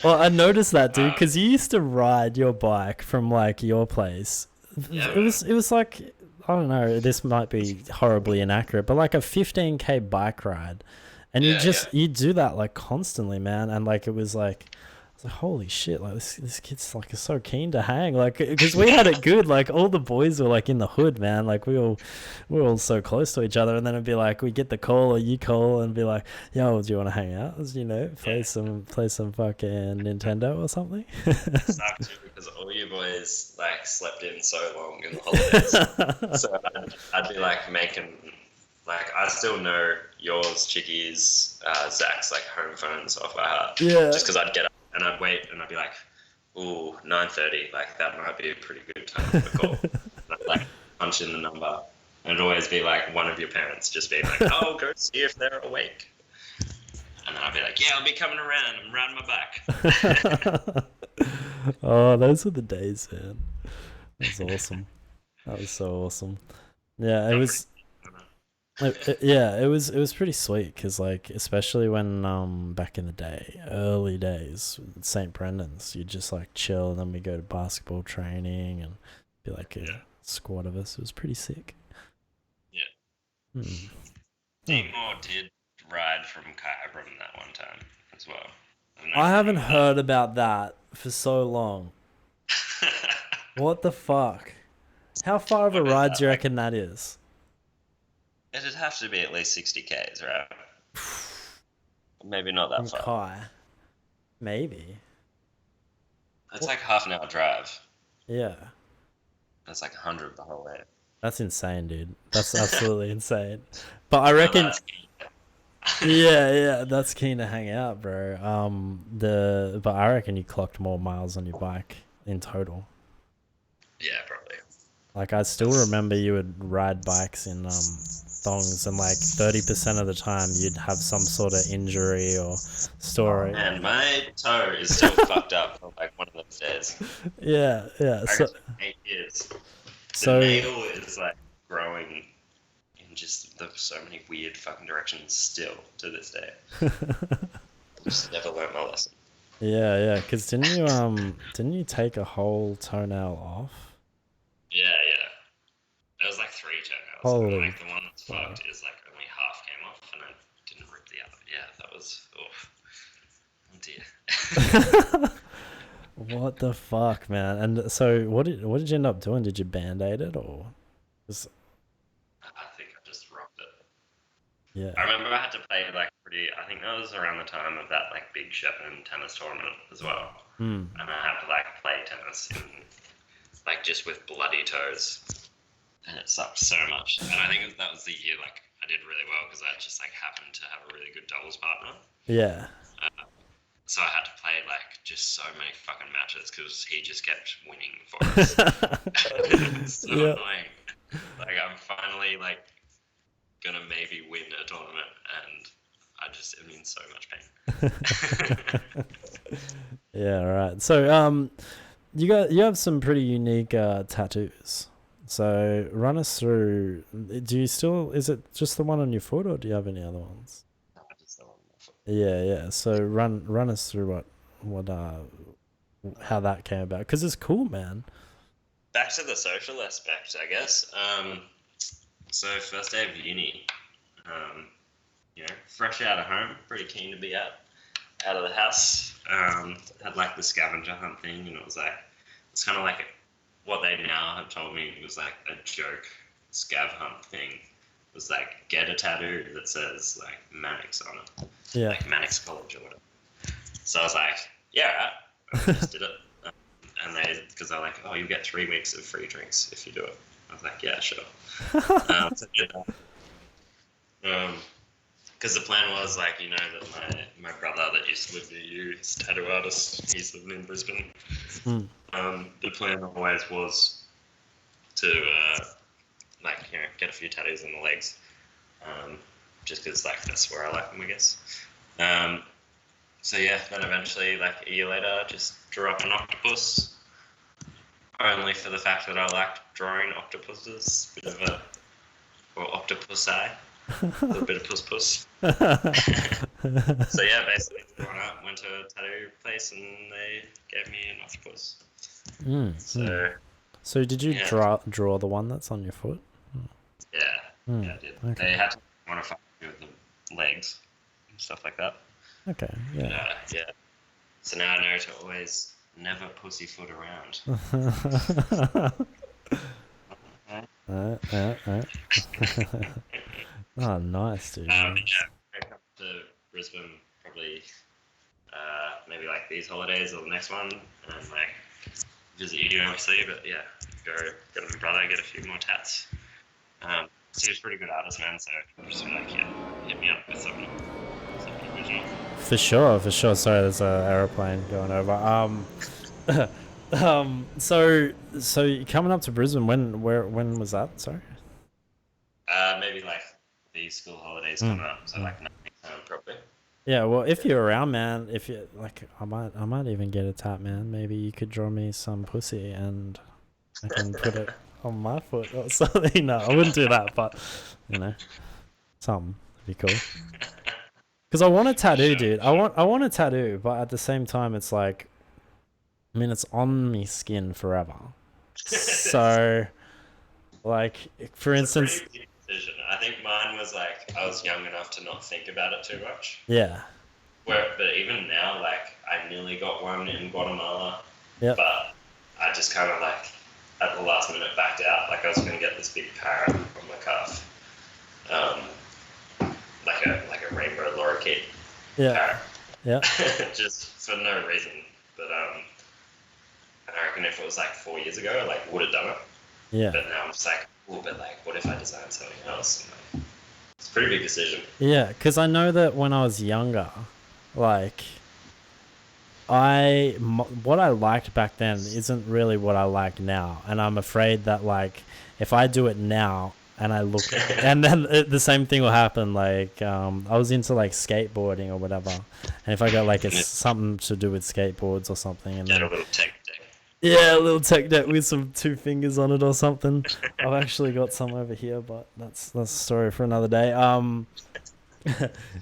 Well, I noticed that, dude, because you used to ride your bike from like your place. It was like I don't know, this might be horribly inaccurate, but like a 15K bike ride, and you do that like constantly, man, and like it was like. Like, holy shit, like this kid's like so keen to hang, like, because we had it good, like all the boys were like in the hood, man, like we were all so close to each other, and then it'd be like we get the call or you call and be like, yo, do you want to hang out, you know, play some fucking Nintendo or something. Sucked too, because all you boys like slept in so long in the holidays. So I'd be like making, like, I still know yours, Chicky's, Zach's like home phones off by heart. Yeah. Just because I'd get up and I'd wait and I'd be like, ooh, 9:30, like that might be a pretty good time for the call. And I'd like punch in the number, and it'd always be like one of your parents just being like, oh, go see if they're awake. And then I'd be like, yeah, I'll be coming around. I'm riding my bike. Oh, those were the days, man. That was awesome. That was so awesome. Yeah, it was. It was pretty sweet because, like, especially when back in the day, early days, St. Brendan's, you'd just like chill, and then we go to basketball training and be like a squad of us. It was pretty sick. Yeah. Seymour did ride from Kyabram that one time as well. I haven't heard about that for so long. What the fuck? How far of a ride do you reckon that is? It'd have to be at least 60 Ks, right? Maybe not that far. Kai. Maybe. It's like half an hour drive. Yeah. That's like 100 the whole way. That's insane, dude. That's absolutely insane. But I reckon... yeah, that's keen to hang out, bro. But I reckon you clocked more miles on your bike in total. Yeah, probably. Like, I still remember you would ride bikes in thongs, and like 30% of the time you'd have some sort of injury or story. And my toe is still fucked up from like one of those days. Yeah. So 8 years. The nail is like growing in just so many weird fucking directions still to this day. Just never learned my lesson. Yeah. Because didn't you take a whole toenail off? Yeah. It was like 3 toenails. Holy. And like the one that's fucked is like only half came off, and I didn't rip the other. Yeah, that was. Oh dear. What the fuck, man? And so, what did you end up doing? Did you band-aid it or? I think I just rocked it. Yeah. I remember I had to play like I think that was around the time of that like big Shepparton tennis tournament as well. And I had to like play tennis in, like just with bloody toes, and it sucked so much. And I think that was the year like I did really well because I just like happened to have a really good doubles partner. Yeah. So I had to play like just so many fucking matches because he just kept winning for us. It's so annoying. Like I'm finally like gonna maybe win a tournament, and I just am in so much pain. Yeah, right. So you have some pretty unique tattoos. So run us through. Is it just the one on your foot, or do you have any other ones? No, just the one on my foot. Yeah. So run us through how that came about, because it's cool, man. Back to the social aspect, I guess. So first day of uni, fresh out of home, pretty keen to be out of the house. Had like the scavenger hunt thing, and it's kind of like what they now have told me was like a joke scav hunt thing. It was like get a tattoo that says like Mannix on it, like Mannix College or whatever. So I was like, yeah, right. I just did it, and because they're like, oh, you get 3 weeks of free drinks if you do it. I was like, yeah, sure. So I did that. Because the plan was like, that my brother that used to live near you, he's a tattoo artist, he's living in Brisbane. The plan always was to get a few tattoos on the legs, just because like that's where I like them, I guess. So yeah, then eventually like a year later, I just drew up an octopus, only for the fact that I liked drawing octopuses, octopusi. A little bit of puss. So yeah, basically went to a tattoo place and they gave me an octopus. So did you draw the one that's on your foot? Mm, Yeah, I did. okay. They had to modify with the legs and stuff like that. Okay. But, Yeah. yeah. So now I know to always never pussyfoot around. Okay. Oh, nice, dude. But Nice. yeah, I come to Brisbane probably maybe like these holidays or the next one, and like visit you obviously. But yeah, go to my brother, get a few more tats. So he's a pretty good artist, man. So just like yeah, hit me up with something original. For sure, for sure. Sorry, there's a aeroplane going over. So you're coming up to Brisbane. When was that? Sorry. Maybe like these school holidays Mm, coming up, so mm. like next time probably. Yeah, well, if you're around, man, if you like, I might even get a tap, man. Maybe you could draw me some pussy, and I can put it on my foot or something. No, I wouldn't do that, but you know, something would be cool. Because I want a For tattoo, sure, dude. for I sure. want I want a tattoo, but at the same time, it's like, I mean, it's on me skin forever. So, like, for It's a instance, pretty big decision. I think mine was like I was young enough to not think about it too much. yeah, But even now, like I nearly got one in Guatemala, yep, but I just kind of like at the last minute backed out. Like I was going to get this big parrot on my calf, like a rainbow lorikeet yeah, parrot, yeah, just for no reason. But I reckon if it was like 4 years ago, like would have done it. yeah. But now I'm just like, oh, but like, what if I design something else? And, like, it's a pretty big decision. Yeah, because I know that when I was younger, like what I liked back then isn't really what I like now, and I'm afraid that like if I do it now and I look, and then the same thing will happen. Like I was into like skateboarding or whatever, and if I got like it's something to do with skateboards or something, and Get a then little tech deck. yeah, a little tech deck with some two fingers on it or something. I've actually got some over here, but that's a story for another day.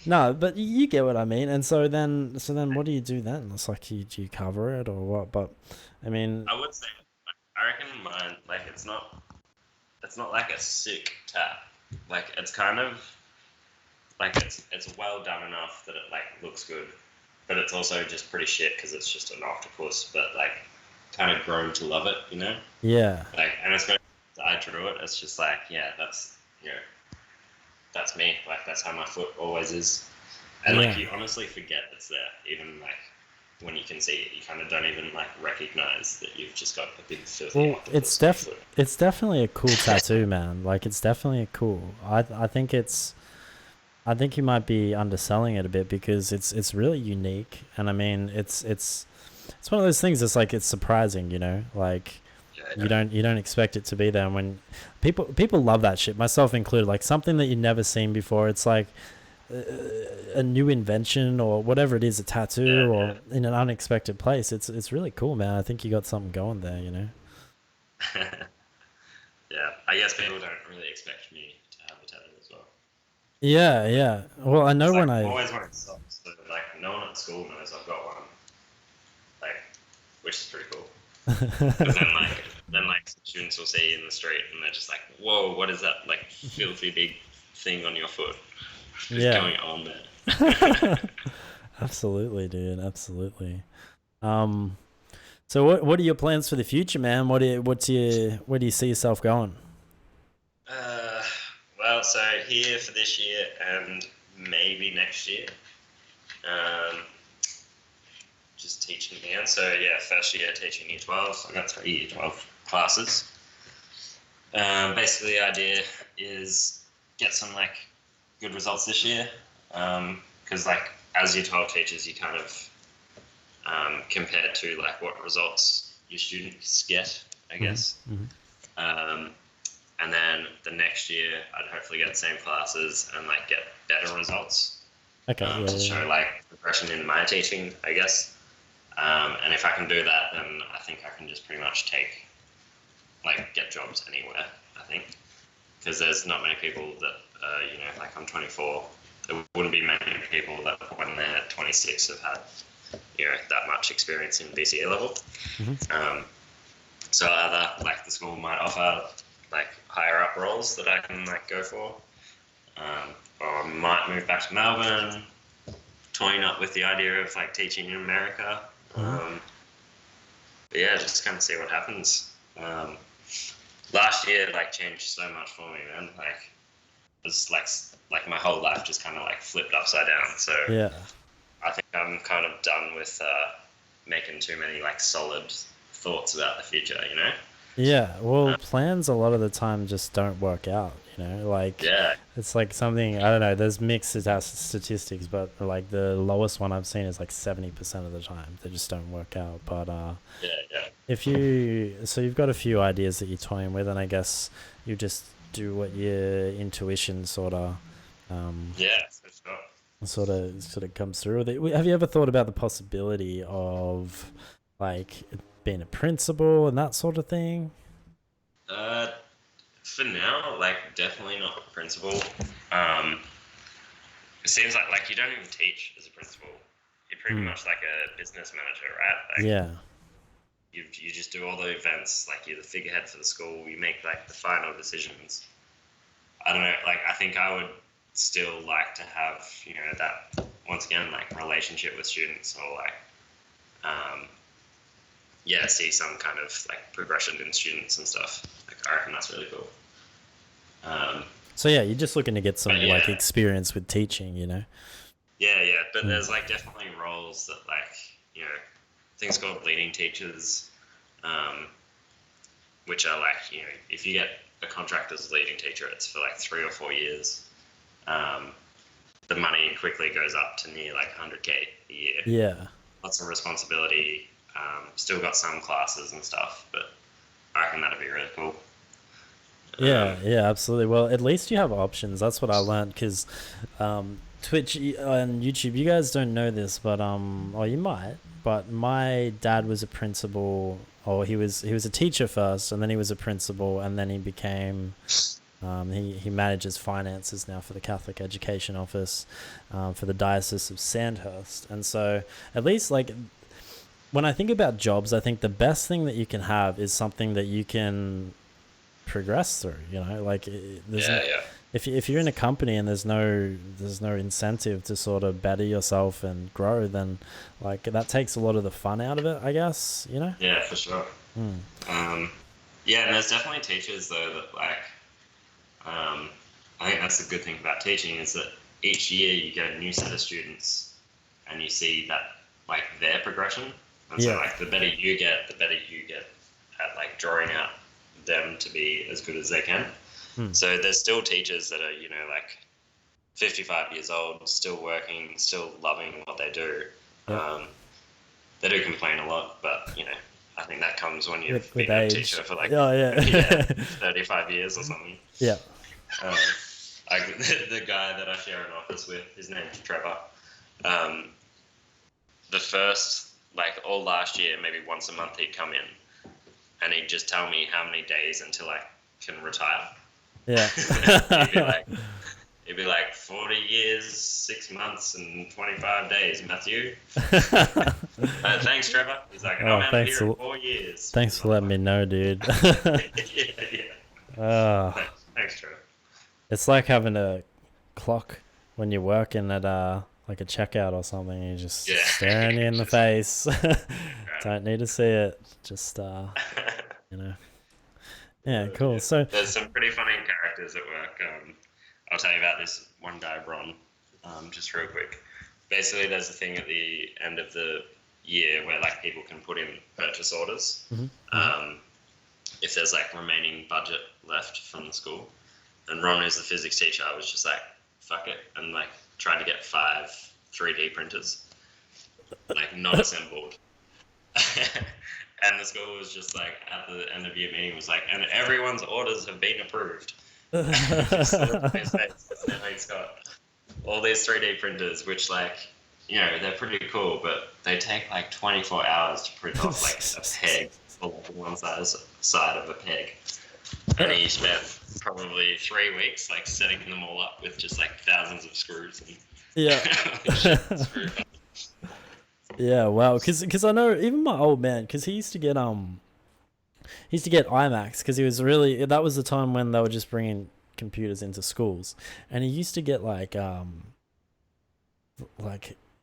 No, but you get what I mean. And so then what do you do then? It's like do you cover it or what? But I mean, I would say, I reckon mine, like, it's not like a sick tap. Like, it's kind of, like, it's well done enough that it, like, looks good. But it's also just pretty shit because it's just an octopus, but, like, kind of grown to love it, you know? yeah, Like, and it's I drew it, it's just like, yeah, that's me. Like, that's how my foot always is. And like yeah. you honestly forget it's there. Even like when you can see it, you kind of don't even like recognize that you've just got a big filthy Well, octopus on your foot. it's definitely a cool tattoo, man. Like it's definitely a cool. I think you might be underselling it a bit because it's really unique, and I mean it's one of those things. It's like it's surprising, you know, like. Yeah, You don't expect it to be there, and when people love that shit, myself included, like something that you've never seen before. It's like a new invention or whatever it is, a tattoo yeah, or in an unexpected place. It's really cool, man. I think you got something going there, you know. yeah. Yeah, I guess people don't really expect me to have a tattoo as well. Yeah, yeah. Well, I know It's like when I'm I always wearing socks, so like no one at school knows I've got one. Like, which is pretty cool. Because then students will see you in the street and they're just like, whoa, what is that like filthy big thing on your foot? What's yeah. going on there? Absolutely, dude. Absolutely. Um. So what are your plans for the future, man? Where do you see yourself going? Uh, well, so here for this year and maybe next year. Um, just teaching again. So yeah, first year teaching year 12. I got 3 year 12 classes. Basically, the idea is get some like good results this year. Because like as year 12 teachers, you kind of compared to like what results your students get, I guess. Mm-hmm. And then the next year, I'd hopefully get the same classes and like get better results Okay. to show like progression in my teaching, I guess. And if I can do that, then I think I can just pretty much get jobs anywhere, I think. Because there's not many people that, like I'm 24, there wouldn't be many people that when they're 26 have had, that much experience in BCA level. Mm-hmm. So either like the school might offer like higher up roles that I can like go for. Or I might move back to Melbourne, toying up with the idea of like teaching in America. But yeah, just kind of see what happens. Last year like changed so much for me, man. Like it was like my whole life just kind of like flipped upside down. So Yeah. I think I'm kind of done with making too many like solid thoughts about the future, you know? Yeah, well, plans a lot of the time just don't work out, you know? Like, Yeah. it's like something, I don't know, there's mixed statistics, but like the lowest one I've seen is like 70% of the time. They just don't work out. But Yeah. so you've got a few ideas that you're toying with, and I guess you just do what your intuition sort of Yeah, for sure. sort of comes through with it. Have you ever thought about the possibility of like being a principal and that sort of thing? For now, like definitely not principal. It seems like you don't even teach as a principal. You're pretty much like a business manager, right? Like, Yeah. You just do all the events. Like you're the figurehead for the school. You make like the final decisions. I don't know. Like I think I would still like to have that once again like relationship with students, or like see some kind of like progression in students and stuff. Like I reckon that's really cool. So yeah, you're just looking to get some like experience with teaching, you know? Yeah. But there's like definitely roles that like, things called leading teachers, which are like, if you get a contract as a leading teacher, it's for like 3 or 4 years. The money quickly goes up to near like 100K a year. Yeah. Lots of responsibility. Still got some classes and stuff, but I reckon that'd be really cool. Yeah, absolutely. Well, at least you have options. That's what I learned, because Twitch and YouTube, you guys don't know this, but or you might, but my dad was a principal, or he was a teacher first, and then he was a principal, and then he became he manages finances now for the Catholic Education Office for the Diocese of Sandhurst. And so at least like when I think about jobs, I think the best thing that you can have is something that you can progress through, like if you're in a company and there's no incentive to sort of better yourself and grow, then like that takes a lot of the fun out of it, I guess. Yeah, for sure. And there's definitely teachers though that like I think that's the good thing about teaching, is that each year you get a new set of students and you see that like their progression, and so like the better you get at like drawing out them to be as good as they can. So there's still teachers that are like 55 years old, still working, still loving what they do. They do complain a lot, but I think that comes when you've been a teacher for like 35 years or something. Like the guy that I share an office with, his name's Trevor. The first all last year, maybe once a month he'd come in and he'd just tell me how many days until I can retire. He'd be like 40 years, 6 months, and 25 days, Matthew. Thanks, Trevor. He's like, I'm out here in 4 years. Thanks for letting me know, dude. Thanks, Trevor. It's like having a clock when you're working at like a checkout or something. You're just staring you in the face. Don't need to see it. Just Yeah, cool. So there's some pretty funny characters at work. I'll tell you about this one guy, Ron, just real quick. Basically, there's a thing at the end of the year where like people can put in purchase orders. If there's like remaining budget left from the school. And Ron, who's the physics teacher, I was just like, fuck it, and like tried to get 5 3D printers, like not assembled. And the school was just like, at the end of your meeting, was like, and everyone's orders have been approved. He's got all these 3D printers, which like, they're pretty cool, but they take like 24 hours to print off like a peg, or like one side of a peg. And he spent probably 3 weeks like setting them all up with just like thousands of screws. Yeah, wow. Because I know even my old man, because he used to get he used to get iMacs because he was really, that was the time when they were just bringing computers into schools, and he used to get like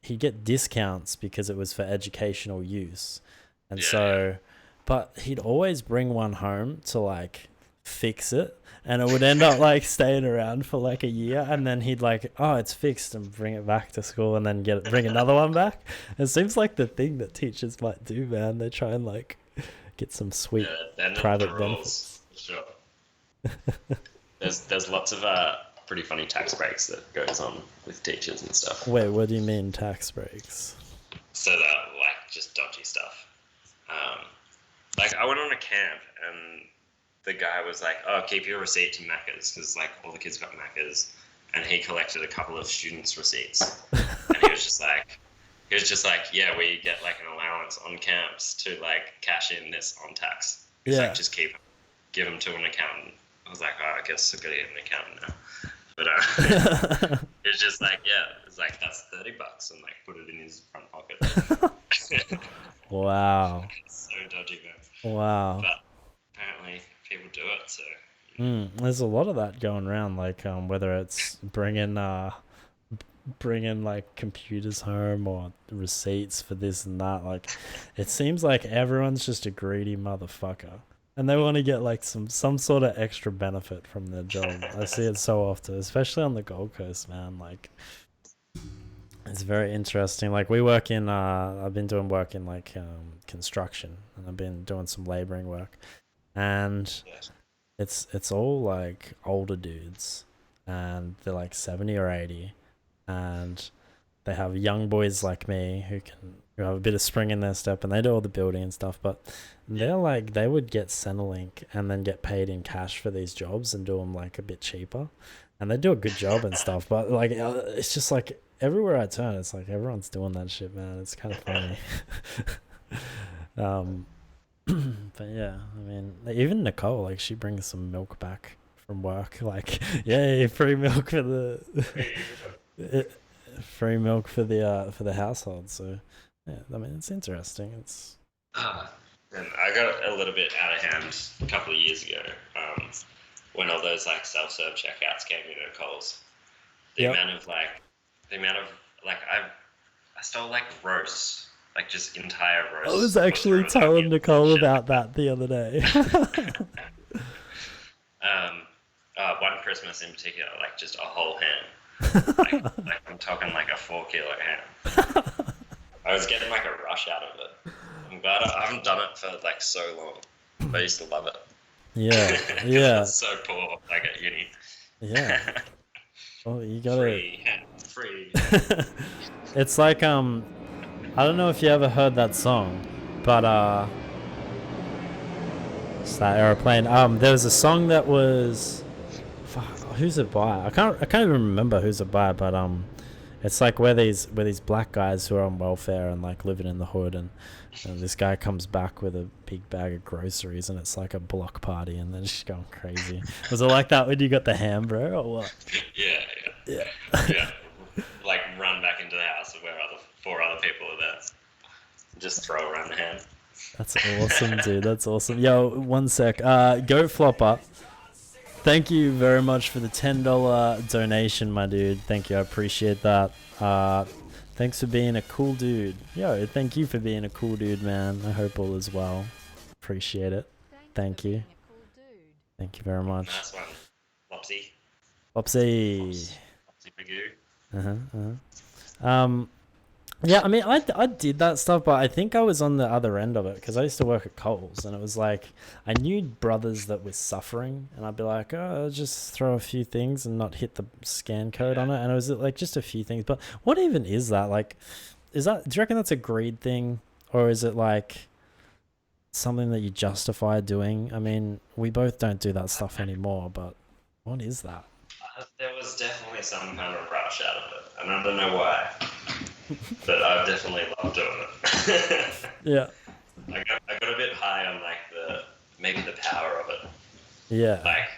he'd get discounts because it was for educational use, and so, but he'd always bring one home to like fix it, and it would end up like staying around for like a year, and then he'd like, oh, it's fixed, and bring it back to school, and then bring another one back. It seems like the thing that teachers might do, man. They try and like get some sweet private benefits. Sure. There's lots of pretty funny tax breaks that goes on with teachers and stuff. Wait, what do you mean tax breaks? So that like just dodgy stuff. Like I went on a camp and the guy was like, "Oh, keep your receipt to Macca's," because like all the kids got Macca's, and he collected a couple of students' receipts, and he was just like, "Yeah, we get like an allowance on camps to like cash in this on tax. He's like, just give them to an accountant." I was like, "Oh, I guess I've got to get an accountant now." But it's just like, it's like that's $30, and like put it in his front pocket. Wow. So dodgy, man. Wow. But apparently people do it, so. There's a lot of that going around, like whether it's bringing like computers home or receipts for this and that. Like, it seems like everyone's just a greedy motherfucker, and they want to get like some sort of extra benefit from their job. I see it so often, especially on the Gold Coast, man. Like, it's very interesting. Like, we work in I've been doing work in like construction, and I've been doing some laboring work, and it's all like older dudes, and they're like 70 or 80, and they have young boys like me who have a bit of spring in their step, and they do all the building and stuff, but they're like, they would get Centrelink and then get paid in cash for these jobs and do them like a bit cheaper, and they do a good job and stuff, but like it's just like everywhere I turn, it's like everyone's doing that shit, man. It's kind of funny. But yeah, I mean, even Nicole, like, she brings some milk back from work, like, yay, free milk for the free milk for the household. So yeah, I mean, it's interesting. It's and I got a little bit out of hand a couple of years ago, when all those like self-serve checkouts came into Coles. The amount of I stole like roasts. Like just entire roasts. I was actually telling Nicole about that the other day. One Christmas in particular, like just a whole ham. Like I'm talking like a 4 kilo ham. I was getting like a rush out of it. I'm glad I haven't done it for like so long. But I used to love it. Yeah, yeah. It's so poor, like at uni. Yeah. Well, you gotta. Free. It's like I don't know if you ever heard that song, but it's that aeroplane. There was a song that was, who's it by? I can't even remember who's it by, but it's like where these black guys who are on welfare and like living in the hood, and this guy comes back with a big bag of groceries, and it's like a block party, and they're just going crazy. Was it like that when you got the ham, bro, or what? Yeah. Like run back into the house where 4 other people are there. Just throw around the ham. That's awesome, dude. That's awesome. Yo, one sec. Go Flopper. Thank you very much for the $10 donation, my dude. Thank you. I appreciate that. Thanks for being a cool dude. Yo, thank you for being a cool dude, man. I hope all is well. Appreciate it. Thank you. Thank you very much. Nice one. Lopsy. Lopsy Magoo. Yeah, I mean, I did that stuff, but I think I was on the other end of it because I used to work at Coles, and it was like I knew brothers that were suffering, and I'd be like, oh, I'll just throw a few things and not hit the scan code on it, and it was like just a few things. But what even is that? Like, do you reckon that's a greed thing, or is it like something that you justify doing? I mean, we both don't do that stuff anymore, but what is that? There was definitely some kind of rush out of it, and I don't know why, but I've definitely loved doing it. Yeah. I got a bit high on like maybe the power of it. Yeah. Like,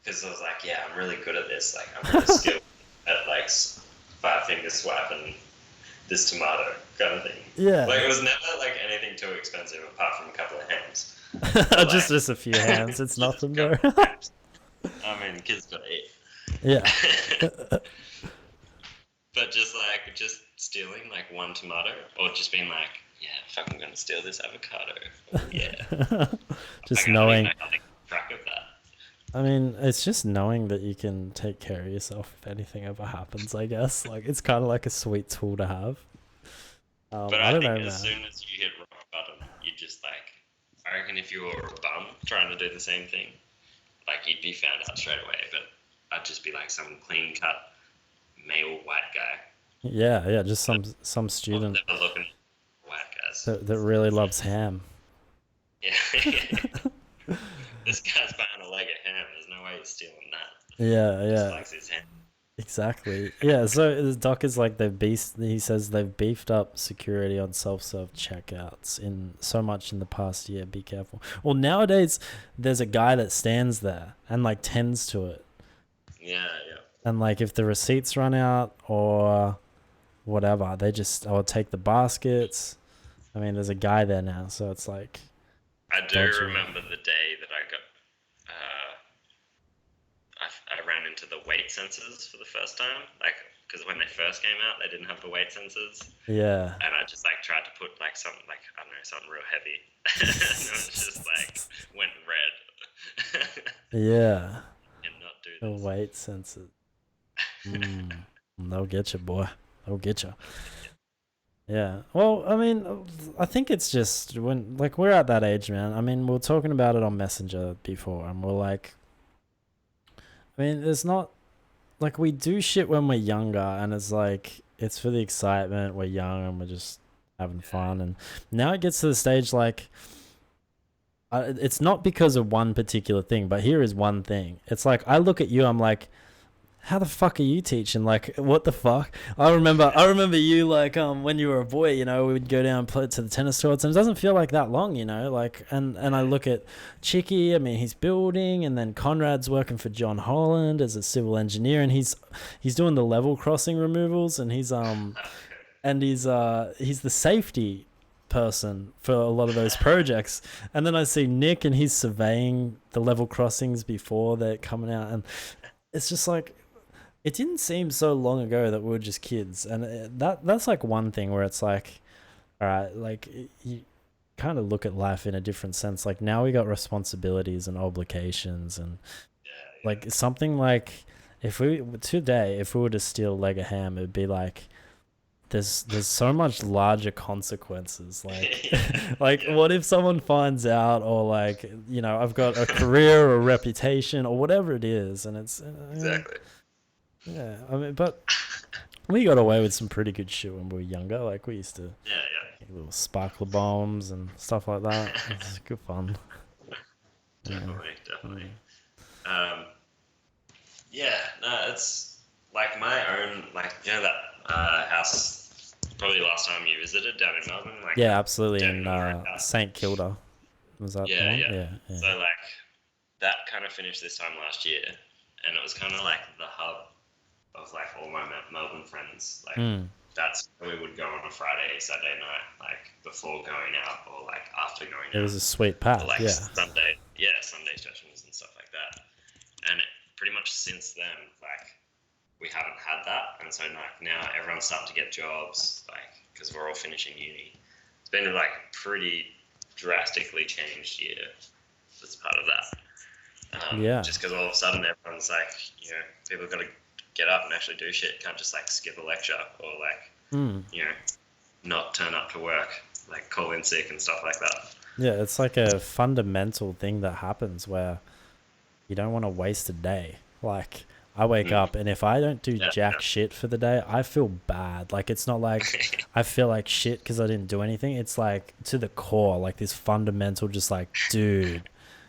because I was like, yeah, I'm really good at this. Like, I'm really skilled at like 5-finger swiping this tomato kind of thing. Yeah. Like, it was never like anything too expensive apart from a couple of hams. But just a few hands. It's nothing, bro. I mean, kids gotta eat. Yeah. But just stealing like one tomato, or just being like, yeah, fuck, I'm gonna steal this avocado. Oh, yeah. Just like, knowing. I don't track of that. I mean, it's just knowing that you can take care of yourself if anything ever happens, I guess. Like, it's kind of like a sweet tool to have. But I don't think know, as man. soon as you hit rock bottom, you just like, I reckon if you were a bum trying to do the same thing, like you'd be found out straight away. But I'd just be like some clean cut male white guy. Yeah, just some student Never looking at white guys. that really loves ham. Yeah. This guy's buying a leg of ham. There's no way he's stealing that. Yeah, He just likes his ham. exactly. Yeah, so the doc is like he says they've beefed up security on self-serve checkouts in so much in the past year. Be careful. Well, nowadays there's a guy that stands there and like tends to it. Yeah. And like if the receipts run out or whatever, they just take the baskets. I mean, there's a guy there now, so it's like. I do remember the day that I got. I ran into the weight sensors for the first time, like because when they first came out, they didn't have the weight sensors. Yeah. And I just like tried to put like something like I don't know something real heavy, and it was just like went red. Yeah. And not do The this. weight sensors. They'll get you, boy. They'll get you. Yeah. Well, I mean, I think it's just when like we're at that age, man. I mean, we were talking about it on Messenger before, and we're like, I mean, there's not like we do shit when we're younger, and it's like it's for the excitement. We're young and we're just having fun, and now it gets to the stage like. It's not because of one particular thing, but here is one thing. It's like I look at you, I'm like, how the fuck are you teaching? Like, what the fuck? I remember you like when you were a boy, you know, we would go down and play to the tennis courts, and it doesn't feel like that long, you know. Like, and I look at Chicky. I mean, he's building, and then Conrad's working for John Holland as a civil engineer, and he's doing the level crossing removals, and he's the safety person for a lot of those projects. And then I see Nick, and he's surveying the level crossings before they're coming out, and it's just like it didn't seem so long ago that we were just kids. And that's like one thing where it's like, all right, like you kind of look at life in a different sense. Like now we got responsibilities and obligations, and like something like if we were to steal a leg of ham, it'd be like there's so much larger consequences. Like what if someone finds out, or like, you know, I've got a career or a reputation or whatever it is, and it's Exactly. yeah, I mean, but we got away with some pretty good shit when we were younger. Like we used to make little sparkler bombs and stuff like that. It's good fun. Definitely. No, it's like my own, like, you know, that house probably last time you visited down in Melbourne, like Yeah, absolutely. In house. St Kilda, was that the one? Yeah. So like that kind of finished this time last year, and it was kind of like the hub of like all my Melbourne friends. Like that's where we would go on a Friday, Saturday night, like before going out or like after going out. It was a sweet path. Like yeah. Sunday sessions and stuff like that. And pretty much since then, like we haven't had that, and so like now everyone's starting to get jobs, like because we're all finishing uni. It's been like pretty drastically changed year. That's part of that. Just because all of a sudden everyone's like, you know, people got to get up and actually do shit. Can't just like skip a lecture or like, you know, not turn up to work, like call in sick and stuff like that. Yeah, it's like a fundamental thing that happens where you don't want to waste a day. Like I wake up, and if I don't do jack shit for the day, I feel bad. Like it's not like I feel like shit because I didn't do anything. It's like to the core, like this fundamental, just like, dude,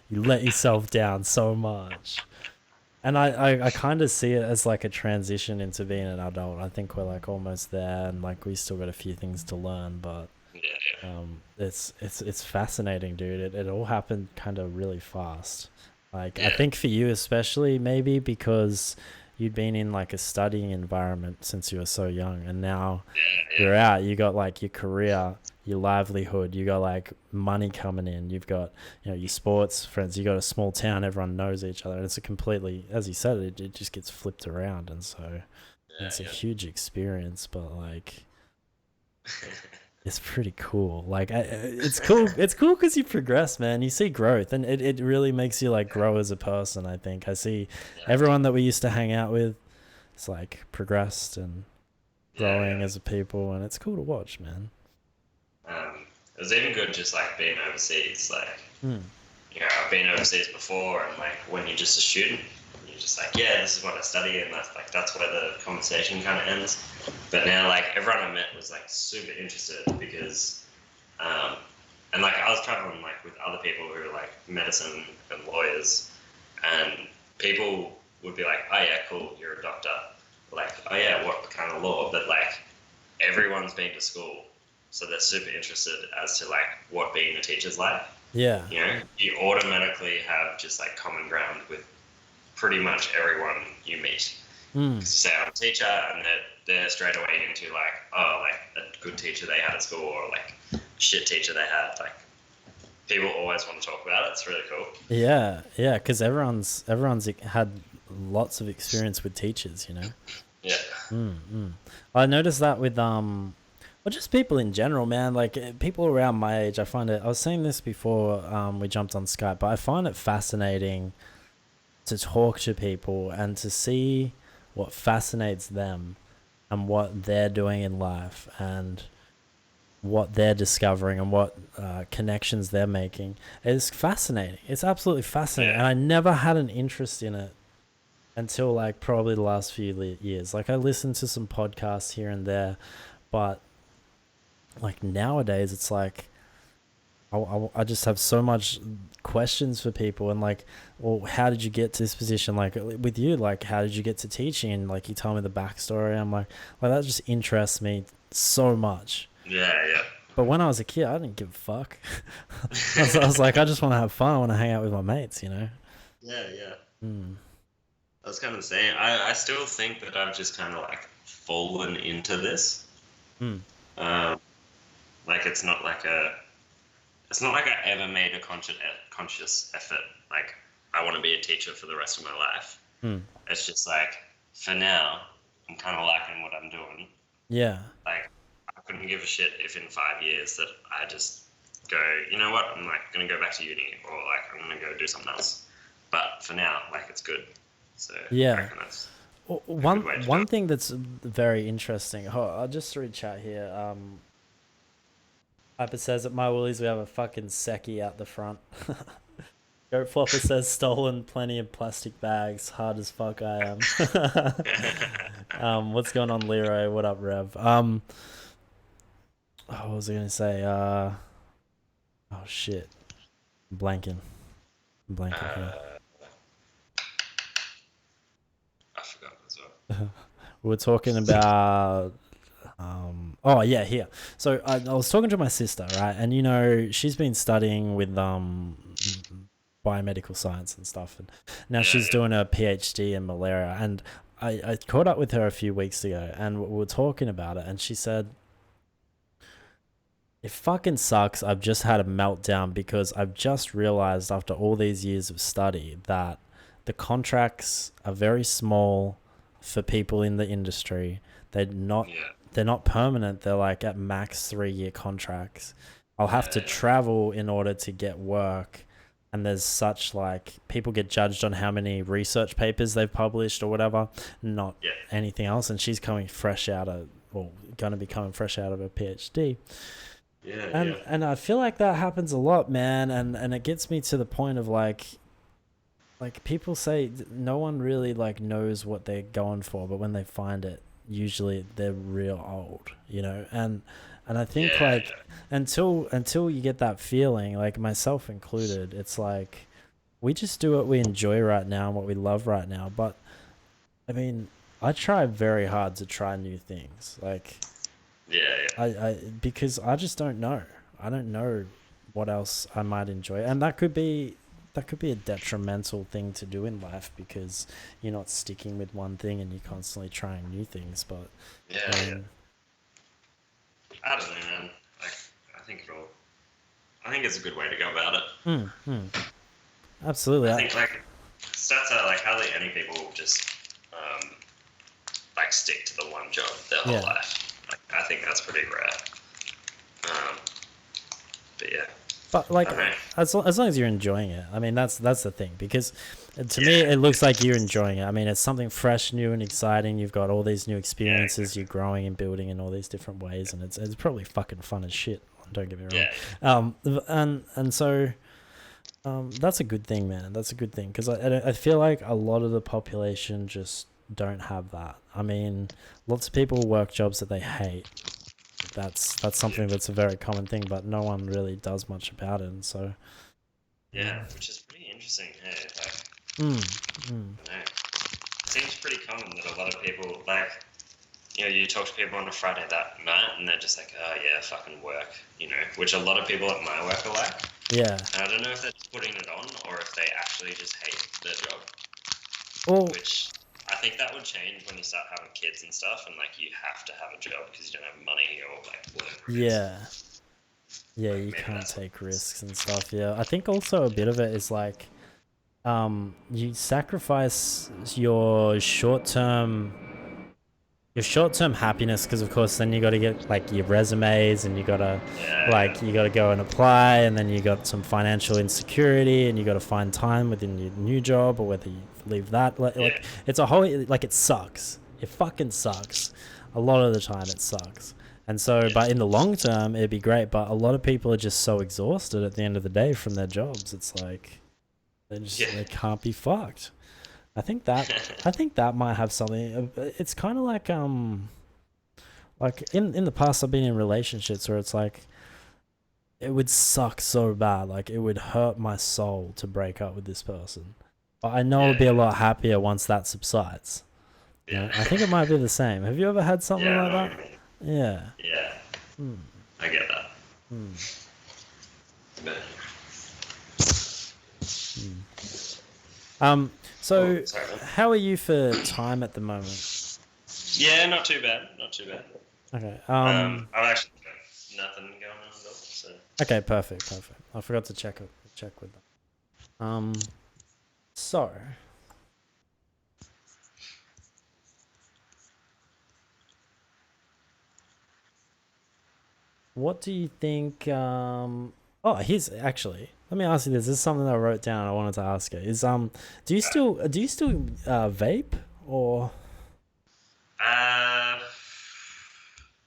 you let yourself down so much. And I kind of see it as like a transition into being an adult. I think we're like almost there, and like we still got a few things to learn, but it's fascinating, dude. It all happened kind of really fast. Like I think for you especially, maybe because you'd been in like a studying environment since you were so young, and now you're out, you got like your career, your livelihood, you got like money coming in, you've got, you know, your sports friends, you got a small town, everyone knows each other, and it's a completely, as you said, it just gets flipped around, and so it's a huge experience, but like it's pretty cool. Like it's cool. It's cool because you progress, man. You see growth, and it really makes you like grow as a person. I think I see everyone that we used to hang out with, it's like progressed and growing as a people, and it's cool to watch, man. It was even good just like being overseas. Like, you know, I've been overseas before, and like when you're just a student, you're just like, yeah, this is what I study, and that's where the conversation kind of ends. But now, like, everyone I met was like super interested because, and like I was traveling like with other people who were like medicine and lawyers, and people would be like, oh yeah, cool, you're a doctor. Like, oh yeah, what kind of law? But like, everyone's been to school, so they're super interested as to like what being a teacher's like. Yeah. You know, you automatically have just like common ground with pretty much everyone you meet. You say I'm a teacher, and they're straight away into like, oh, like a good teacher they had at school, or like shit teacher they had. Like, people always want to talk about it. It's really cool. Yeah, because everyone's had lots of experience with teachers, you know. Yeah. I noticed that with well, just people in general, man. Like people around my age, I find it. I was saying this before we jumped on Skype, but I find it fascinating to talk to people and to see what fascinates them and what they're doing in life and what they're discovering and what connections they're making. It's fascinating. It's absolutely fascinating. And I never had an interest in it until like probably the last few years. Like I listened to some podcasts here and there, but like nowadays it's like I just have so much questions for people, and like, well, how did you get to this position? Like with you, like how did you get to teaching? And like you tell me the backstory. I'm like that just interests me so much. Yeah. But when I was a kid, I didn't give a fuck. I was like, I just want to have fun. I want to hang out with my mates, you know? Yeah. I was kind of saying, I still think that I've just kind of like fallen into this. Like it's not like I ever made a conscious effort. Like I want to be a teacher for the rest of my life. It's just like for now, I'm kind of liking what I'm doing. Yeah. Like I couldn't give a shit if in 5 years that I just go, you know what, I'm like gonna go back to uni, or like I'm gonna go do something else. But for now, like it's good. So yeah. One thing that's very interesting. I'll just read chat here. Piper says at my Woolies we have a fucking Seki out the front. Goat Flopper says stolen plenty of plastic bags. Hard as fuck I am. What's going on, Leroy? What up, Rev? What was I gonna say? Oh shit, I'm blanking here. I forgot as well. We were talking about oh yeah, here. So I was talking to my sister, right? And you know, she's been studying with biomedical science and stuff, and now she's doing a PhD in malaria. And I caught up with her a few weeks ago, and we were talking about it, and she said, it fucking sucks. I've just had a meltdown because I've just realized after all these years of study that the contracts are very small for people in the industry. They're not permanent. They're like at max 3-year contracts. I'll have to travel in order to get work. And there's such like people get judged on how many research papers they've published or whatever, not anything else. And she's going to be coming fresh out of her PhD. And I feel like that happens a lot, man. And it gets me to the point of like people say no one really like knows what they're going for, but when they find it, usually they're real old, you know. And I think until you get that feeling, like myself included, it's like we just do what we enjoy right now and what we love right now. But I mean, I try very hard to try new things. Like I because I just don't know. I don't know what else I might enjoy, and that could be a detrimental thing to do in life because you're not sticking with one thing and you're constantly trying new things. But I don't know, man. Like I think it's a good way to go about it. Absolutely. I think like stats are like hardly any people just like stick to the one job their whole life. Like, I think that's pretty rare. But yeah. But like, as long as you're enjoying it, I mean, that's the thing. Because to me, it looks like you're enjoying it. I mean, it's something fresh, new, and exciting. You've got all these new experiences. You're growing and building in all these different ways, and it's probably fucking fun as shit. Don't get me wrong. And so, that's a good thing, man. That's a good thing, because I feel like a lot of the population just don't have that. I mean, lots of people work jobs that they hate. That's something that's a very common thing, but no one really does much about it. And so which is pretty interesting. Hey, like, it seems pretty common that a lot of people, like, you know, you talk to people on a Friday that night and they're just like, oh yeah, fucking work, you know, which a lot of people at my work are like. Yeah. And I don't know if they're just putting it on or if they actually just hate their job. Well, which I think that would change when you start having kids and stuff, and like you have to have a job because you don't have money or like whatever. Yeah, you can't take risks and stuff. Yeah, I think also a bit of it is like, you sacrifice your short-term happiness, because of course then you got to get like your resumes, and you got to go and apply, and then you got some financial insecurity, and you got to find time within your new job, or whether you leave that, like it's a whole, like, it sucks. It fucking sucks. A lot of the time it sucks. And so, but in the long term it'd be great, but a lot of people are just so exhausted at the end of the day from their jobs. It's like they can't be fucked. I think that might have something. It's kind of like in the past I've been in relationships where it's like it would suck so bad, like it would hurt my soul to break up with this person, but I know I'll be a lot happier once that subsides. Yeah, I think it might be the same. Have you ever had something like that? Yeah. I get that. So how are you for time at the moment? Yeah, not too bad. Okay. I've actually got nothing going on at all. So. Okay, perfect. I forgot to check with them. So what do you think? Here's actually. Let me ask you this. This is something that I wrote down. I wanted to ask you. Is do you still vape or?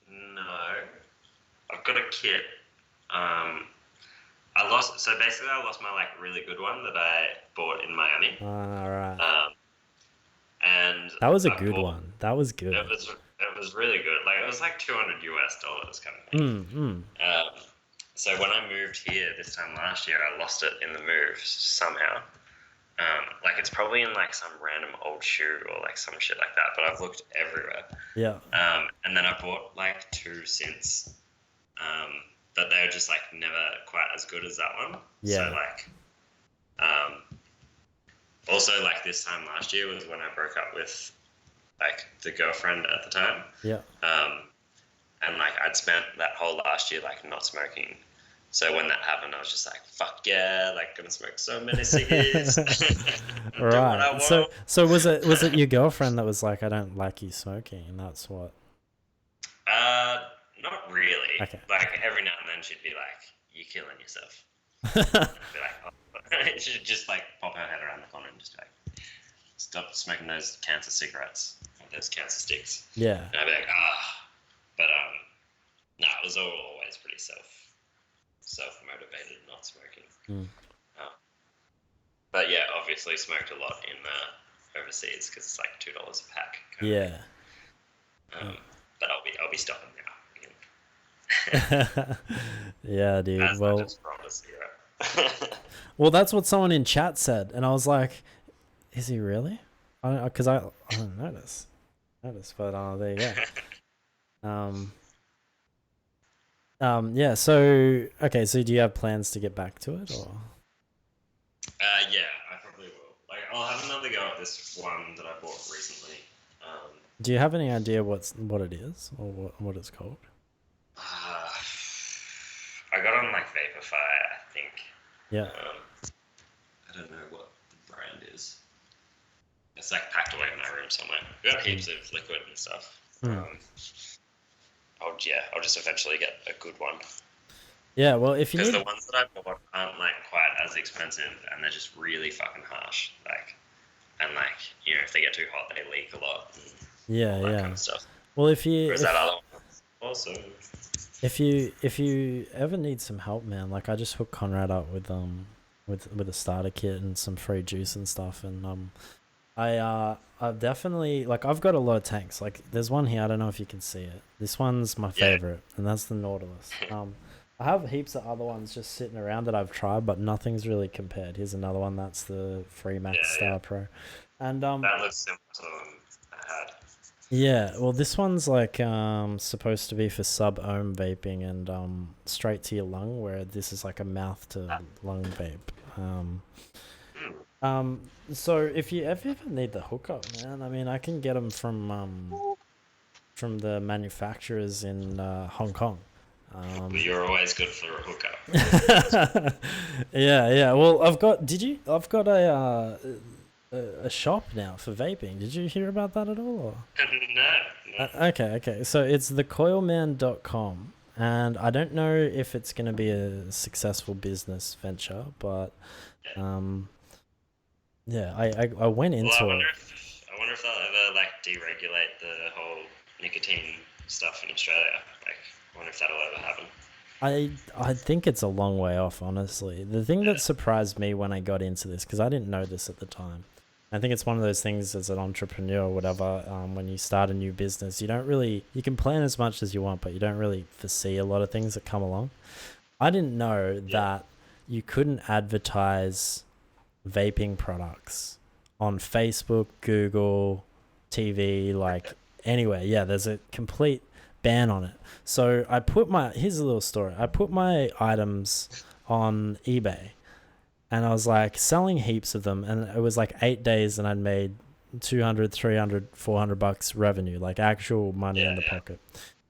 No. I've got a kit. I lost my like really good one that I bought in Miami. Right. And that was a good one. That was good. It was really good. Like it was like $200 kind of thing. So when I moved here this time last year, I lost it in the move somehow. Like it's probably in like some random old shoe or like some shit like that, but I've looked everywhere. Yeah. And then I bought like two since, but they were just like never quite as good as that one. Yeah. So like, also like this time last year was when I broke up with like the girlfriend at the time. Yeah. And like I'd spent that whole last year like not smoking. So when that happened, I was just like, "Fuck yeah!" Like gonna smoke so many ciggies. Right. So was it your girlfriend that was like, "I don't like you smoking," and that's what? Not really. Okay. Like every now and then she'd be like, "You're killing yourself." I'd be like, oh. She'd just like pop her head around the corner and just be like, "Stop smoking those cancer cigarettes, those cancer sticks." Yeah. And I'd be like, but no, it was always pretty self-motivated, not smoking. But yeah, obviously smoked a lot in overseas because it's like $2 a pack. Yeah. But I'll be stopping now. Yeah, dude. As well, I just rolled a cigarette. Well, that's what someone in chat said, and I was like, "Is he really?" Because I didn't notice, but there you go. Yeah. So okay. So do you have plans to get back to it, or? Yeah, I probably will. Like, I'll have another go at this one that I bought recently. Do you have any idea what it is or what it's called? I Electrify, I think. Yeah. I don't know what the brand is. It's like packed away in my room somewhere. We got heaps of liquid and stuff. I'll just eventually get a good one. Yeah, well, if you Because need... the ones that I bought aren't like quite as expensive, and they're just really fucking harsh. And if they get too hot, they leak a lot. And all that kind of stuff. Well, if you... that other one also... If you ever need some help, man, like I just hooked Conrad up with a starter kit and some free juice and stuff, and I've definitely, like, I've got a lot of tanks. Like, there's one here, I don't know if you can see it. This one's my favorite, and that's the Nautilus. I have heaps of other ones just sitting around that I've tried, but nothing's really compared. Here's another one, that's the Free Max Star Pro. And that looks similar to the one I had. Yeah, well, this one's like supposed to be for sub-ohm vaping and straight to your lung, where this is like a mouth to lung vape. So if you ever need the hookup, man, I mean, I can get them from the manufacturers in Hong Kong. You're always good for a hookup. Yeah. Well, I've got a shop now for vaping. Did you hear about that at all? Or? No. Okay. So it's thecoilman.com, and I don't know if it's going to be a successful business venture, but yeah, I went into it. I wonder if they'll ever like deregulate the whole nicotine stuff in Australia. Like, I wonder if that'll ever happen. I think it's a long way off, honestly. The thing that surprised me when I got into this, because I didn't know this at the time, I think it's one of those things as an entrepreneur or whatever, when you start a new business, you can plan as much as you want, but you don't really foresee a lot of things that come along. I didn't know that you couldn't advertise vaping products on Facebook, Google, TV, like anywhere. Yeah, there's a complete ban on it. So here's a little story. I put my items on eBay, and I was like selling heaps of them, and it was like 8 days and I'd made 200, 300, 400 bucks revenue, like actual money in the pocket.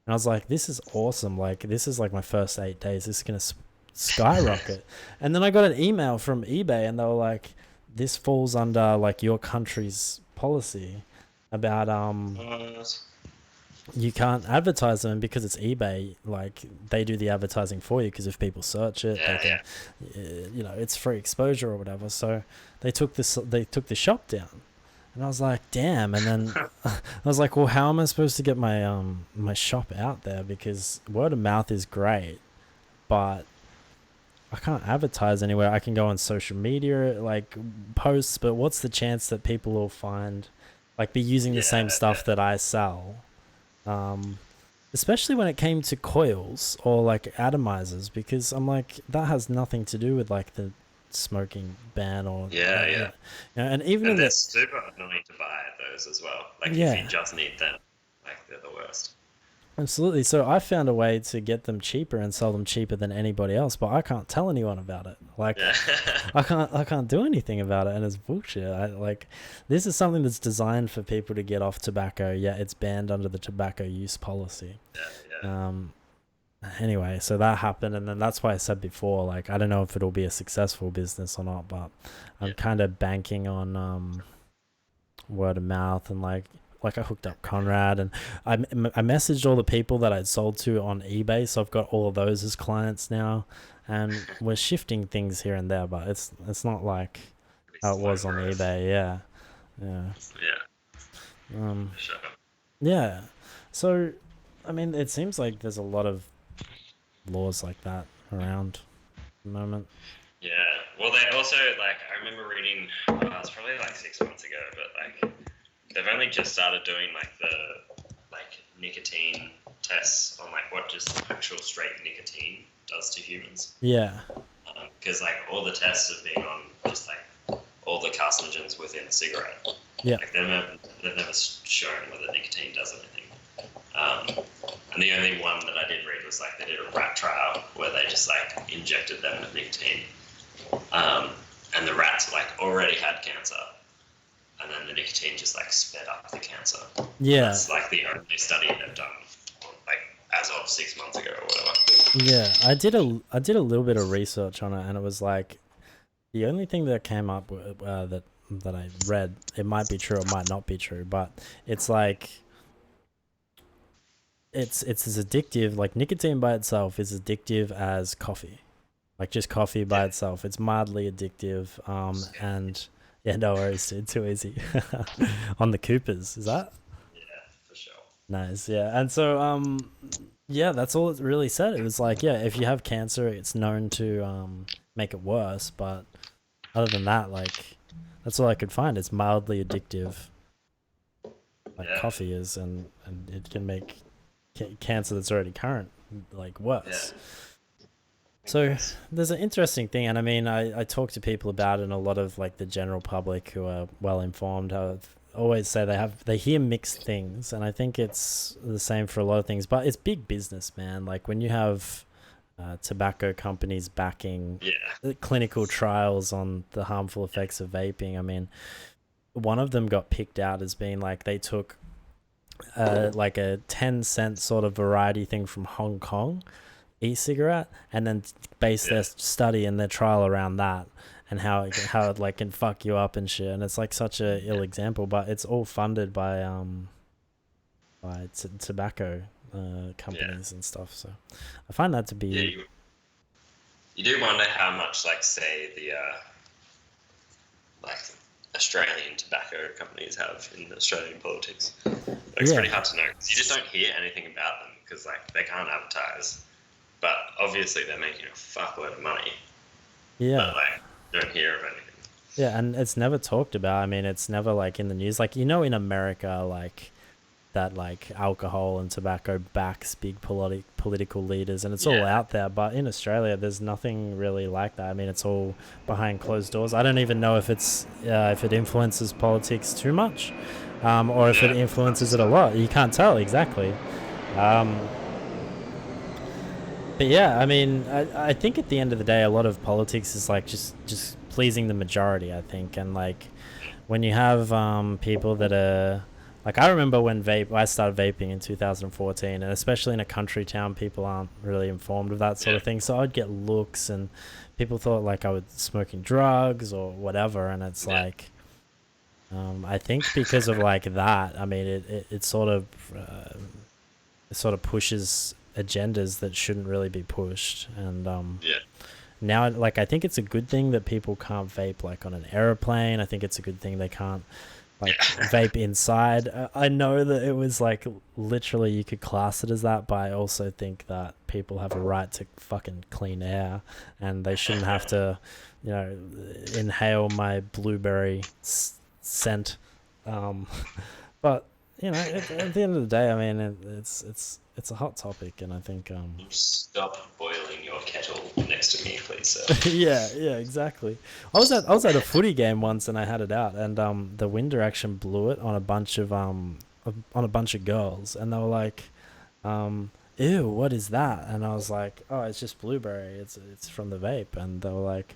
And I was like, this is awesome. Like, this is like my first 8 days. This is going to skyrocket. And then I got an email from eBay, and they were like, this falls under like your country's policy about you can't advertise them because it's eBay. Like, they do the advertising for you, because if people search it, it's free exposure or whatever. So they took the shop down, and I was like, damn. And then I was like, well, how am I supposed to get my my shop out there? Because word of mouth is great, but I can't advertise anywhere. I can go on social media, like posts, but what's the chance that people will be using the same stuff that I sell? Especially when it came to coils or like atomizers, because I'm like, that has nothing to do with like the smoking ban or and even they're super annoying to buy those as well. Like, if you just need them, like, they're the worst. Absolutely. So I found a way to get them cheaper and sell them cheaper than anybody else, but I can't tell anyone about it. Like, I can't do anything about it, and it's bullshit. This is something that's designed for people to get off tobacco. Yeah, it's banned under the tobacco use policy. Anyway, so that happened, and then that's why I said before, like, I don't know if it'll be a successful business or not, but I'm kind of banking on word of mouth, and like I hooked up Conrad, and I messaged all the people that I'd sold to on eBay, so I've got all of those as clients now, and we're shifting things here and there, but it's not like how it was on eBay. So I mean, it seems like there's a lot of laws like that around at the moment. Yeah, well, they also, like, I remember reading, it's probably like 6 months ago, but like, they've only just started doing like the nicotine tests on like what just actual straight nicotine does to humans. Yeah. Because like all the tests have been on just like all the carcinogens within a cigarette. Yeah. Like they've never shown whether nicotine does anything. And the only one that I did read was like they did a rat trial where they just like injected them with nicotine, and the rats like already had cancer. And then the nicotine just like sped up the cancer. Yeah. That's like the only study they've done, like as of 6 months ago or whatever. Yeah, I did a little bit of research on it, and it was like the only thing that came up with, that I read. It might be true, it might not be true, but it's like it's as addictive. Like nicotine by itself is addictive as coffee. Like just coffee by itself, it's mildly addictive. And yeah, no worries, dude. Too easy on the Coopers. Is that? Yeah, for sure. Nice, yeah. And so, yeah, that's all it really said. It was like, yeah, if you have cancer, it's known to make it worse. But other than that, like, that's all I could find. It's mildly addictive, like coffee is, and it can make cancer that's already current, like, worse. Yeah. So there's an interesting thing, and I mean, I talk to people about it, and a lot of like the general public who are well informed always say they hear mixed things, and I think it's the same for a lot of things, but it's big business, man. Like when you have tobacco companies backing clinical trials on the harmful effects of vaping. I mean, one of them got picked out as being like they took like a 10-cent sort of variety thing from Hong Kong e-cigarette and then base their study and their trial around that and how it like can fuck you up and shit. And it's like such a ill example, but it's all funded by tobacco companies and stuff. So I find that to be you do wonder how much like say the like Australian tobacco companies have in Australian politics. Like, it's pretty hard to know because you just don't hear anything about them because like they can't advertise. But obviously they're making a fuckload of money. Yeah. But like, don't hear of anything. Yeah, and it's never talked about. I mean, it's never like in the news. Like, you know, in America, like that, like alcohol and tobacco backs big political leaders, and it's all out there. But in Australia, there's nothing really like that. I mean, it's all behind closed doors. I don't even know if it influences politics too much, or if it influences it a lot. You can't tell exactly. But yeah, I mean, I think at the end of the day, a lot of politics is like just pleasing the majority, I think. And like when you have people that are like, I remember when I started vaping in 2014, and especially in a country town, people aren't really informed of that sort of thing. So I'd get looks and people thought like I was smoking drugs or whatever. And it's like, I think because of like that, I mean, it sort of pushes agendas that shouldn't really be pushed. And now, like, I think it's a good thing that people can't vape like on an airplane. I think it's a good thing they can't like vape inside. I know that it was like literally you could class it as that, but I also think that people have a right to fucking clean air, and they shouldn't have to, you know, inhale my blueberry scent. But you know, at the end of the day, I mean, it's a hot topic, and I think Stop boiling your kettle next to me, please, sir. yeah, exactly. I was at a footy game once, and I had it out, and the wind direction blew it on a bunch of girls, and they were like, "Ew, what is that?" And I was like, "Oh, it's just blueberry. It's from the vape." And they were like,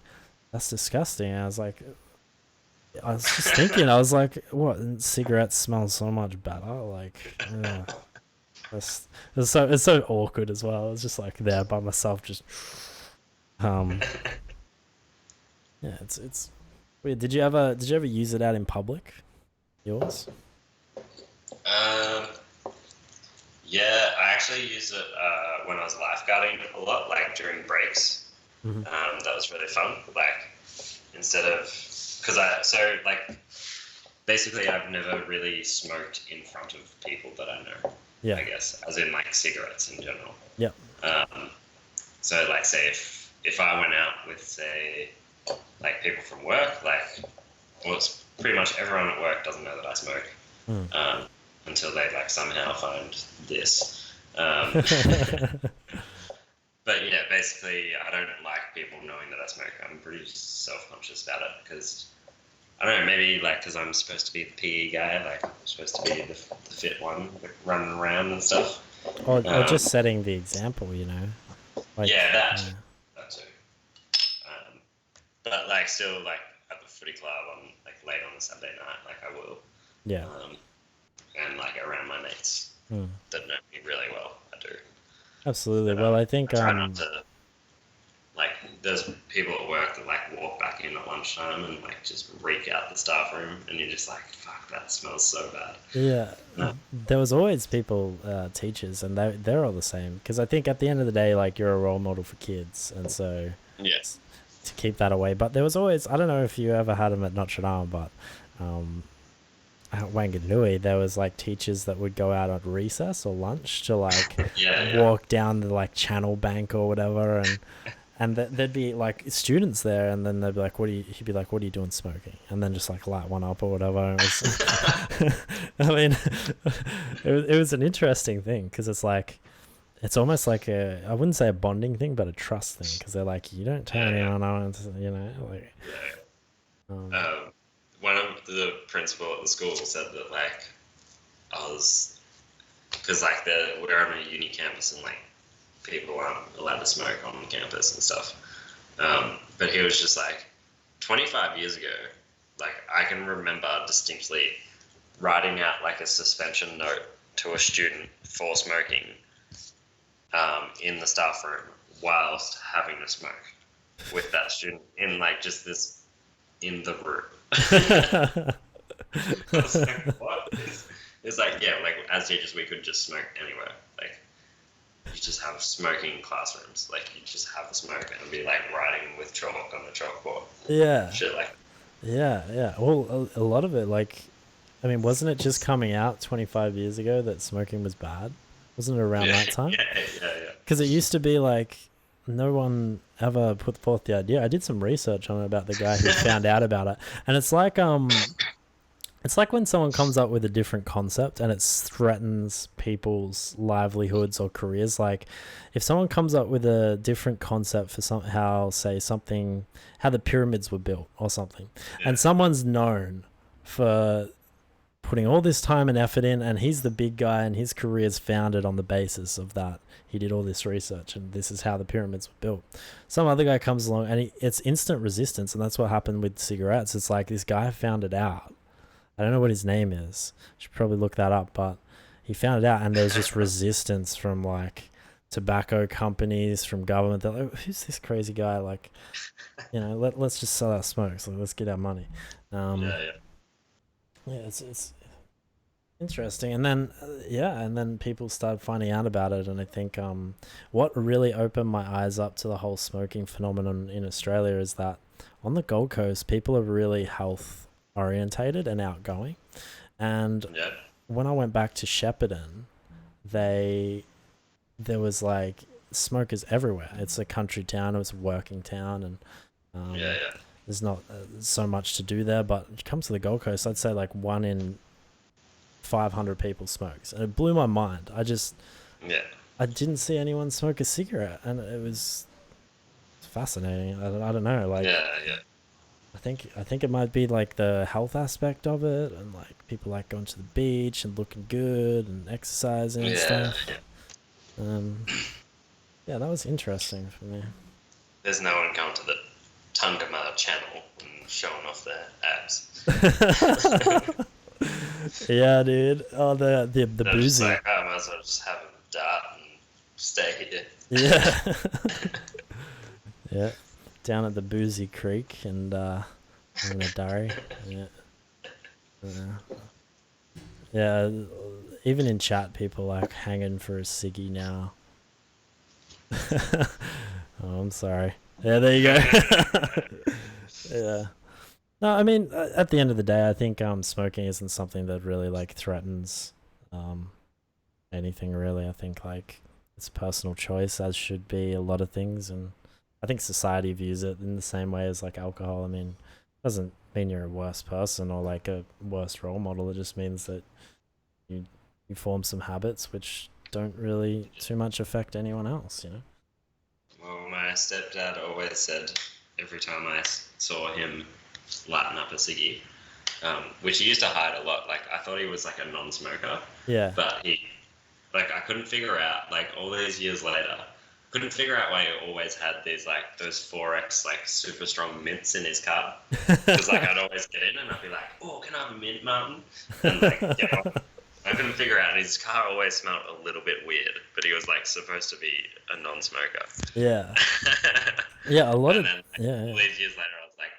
"That's disgusting." And I was just thinking, I was like, what? Cigarettes smell so much better. Like, yeah. It's so awkward as well. I was just like there by myself, just yeah. It's weird. Did you ever use it out in public? Yours? Yeah, I actually used it when I was lifeguarding a lot, like during breaks. Mm-hmm. That was really fun. Like instead of basically I've never really smoked in front of people that I know. Yeah. I guess, as in like cigarettes in general. Yeah. So like say if I went out with say like people from work, like well it's pretty much everyone at work doesn't know that I smoke. Until they like somehow find this. But yeah, basically I don't like people knowing that I smoke. I'm pretty self-conscious about it because I don't know, maybe like because I'm supposed to be the PE guy, like I'm supposed to be the fit one, like running around and stuff. Or just setting the example, you know. Like, that too. But like still like at the footy club on like late on a Sunday night, like I will. Yeah. And like around my mates that know me really well, I do. Absolutely. But Well, I think I try not to like. There's people at work that like walk back in at lunchtime and like just reek out the staff room, and you're just like, fuck, that smells so bad. yeah, No. there was always people, teachers, and they're all the same. Because I think at the end of the day, like you're a role model for kids, and so Yeah. to keep that away. But there was always, I don't know if you ever had them at Notre Dame, but um, at Wanganui, there was like teachers that would go out at recess or lunch to like Yeah. Yeah. walk down the like channel bank or whatever, and there'd be like students there, and then they'd be like, "What are you?" He'd be like, "What are you doing smoking?" And then just like light one up or whatever. And it was, I mean, it was an interesting thing because it's like it's almost like I wouldn't say a bonding thing, but a trust thing because they're like, you don't tell anyone, like. Um, One of the principal at the school said that like I was because like we're on a uni campus and like people aren't allowed to smoke on the campus and stuff. But he was just like 25 years ago, like I can remember distinctly writing out like a suspension note to a student for smoking in the staff room whilst having to smoke with that student in like just this in the room. I was like, what? It's like, yeah, like as teachers, we could just smoke anywhere. Like, you just have smoking classrooms. Like, you just have a smoke and be like writing with chalk on the chalkboard. yeah, Shit like yeah. Well, a lot of it, like, I mean, wasn't it just coming out 25 years ago that smoking was bad? Wasn't it around that time? yeah. Because it used to be like no one ever put forth the idea. I did some research on it about the guy who found out about it, and it's like when someone comes up with a different concept and it threatens people's livelihoods or careers. Like if someone comes up with a different concept for somehow, say something, how the pyramids were built or something, and someone's known for putting all this time and effort in, and he's the big guy and his career is founded on the basis of that. He did all this research and this is how the pyramids were built. Some other guy comes along and it's instant resistance, and that's what happened with cigarettes. It's like this guy found it out. I don't know what his name is. Should probably look that up, but he found it out, and there's just resistance from like tobacco companies, from government. They're like, who's this crazy guy? Like, let's just sell our smokes. Like, let's get our money. Yeah, it's interesting. And then and then people started finding out about it, and I think what really opened my eyes up to the whole smoking phenomenon in Australia is that on the Gold Coast, people are really health orientated and outgoing. And when I went back to Shepparton, there was like smokers everywhere. It's a country town, it's a working town, and there's not so much to do there. But it comes to the Gold Coast, I'd say like 1 in 500 people smokes, and it blew my mind. I didn't see anyone smoke a cigarette, and it was fascinating. I don't know, like I think it might be like the health aspect of it, and like people like going to the beach and looking good and exercising and stuff. That was interesting for me. There's no one going to the Tungama channel and showing off their abs. Yeah, dude. Oh, the They're boozy. just like, I might as well just have a dart and stay here. Yeah. Yeah. Down at the Boozy Creek and in the Durry. Yeah. Even in chat, people like hanging for a ciggy now. Oh, I'm sorry. Yeah, there you go. Yeah. No, I mean, at the end of the day, I think smoking isn't something that really like threatens anything really. I think like it's a personal choice, as should be a lot of things, and I think society views it in the same way as like alcohol. I mean, it doesn't mean you're a worse person or like a worse role model. It just means that you form some habits which don't really too much affect anyone else, Well, my stepdad always said every time I saw him lighting up a ciggy, which he used to hide a lot. Like I thought he was like a non-smoker. Yeah. But I couldn't figure out, like all these years later, couldn't figure out why he always had these like those 4X like super strong mints in his car. Because like I'd always get in and I'd be like, oh, can I have a mint, Martin? And like get off. I couldn't figure out. His car always smelled a little bit weird, but he was like supposed to be a non-smoker. Yeah. Yeah, a lot And of then yeah, all these years later, I was like,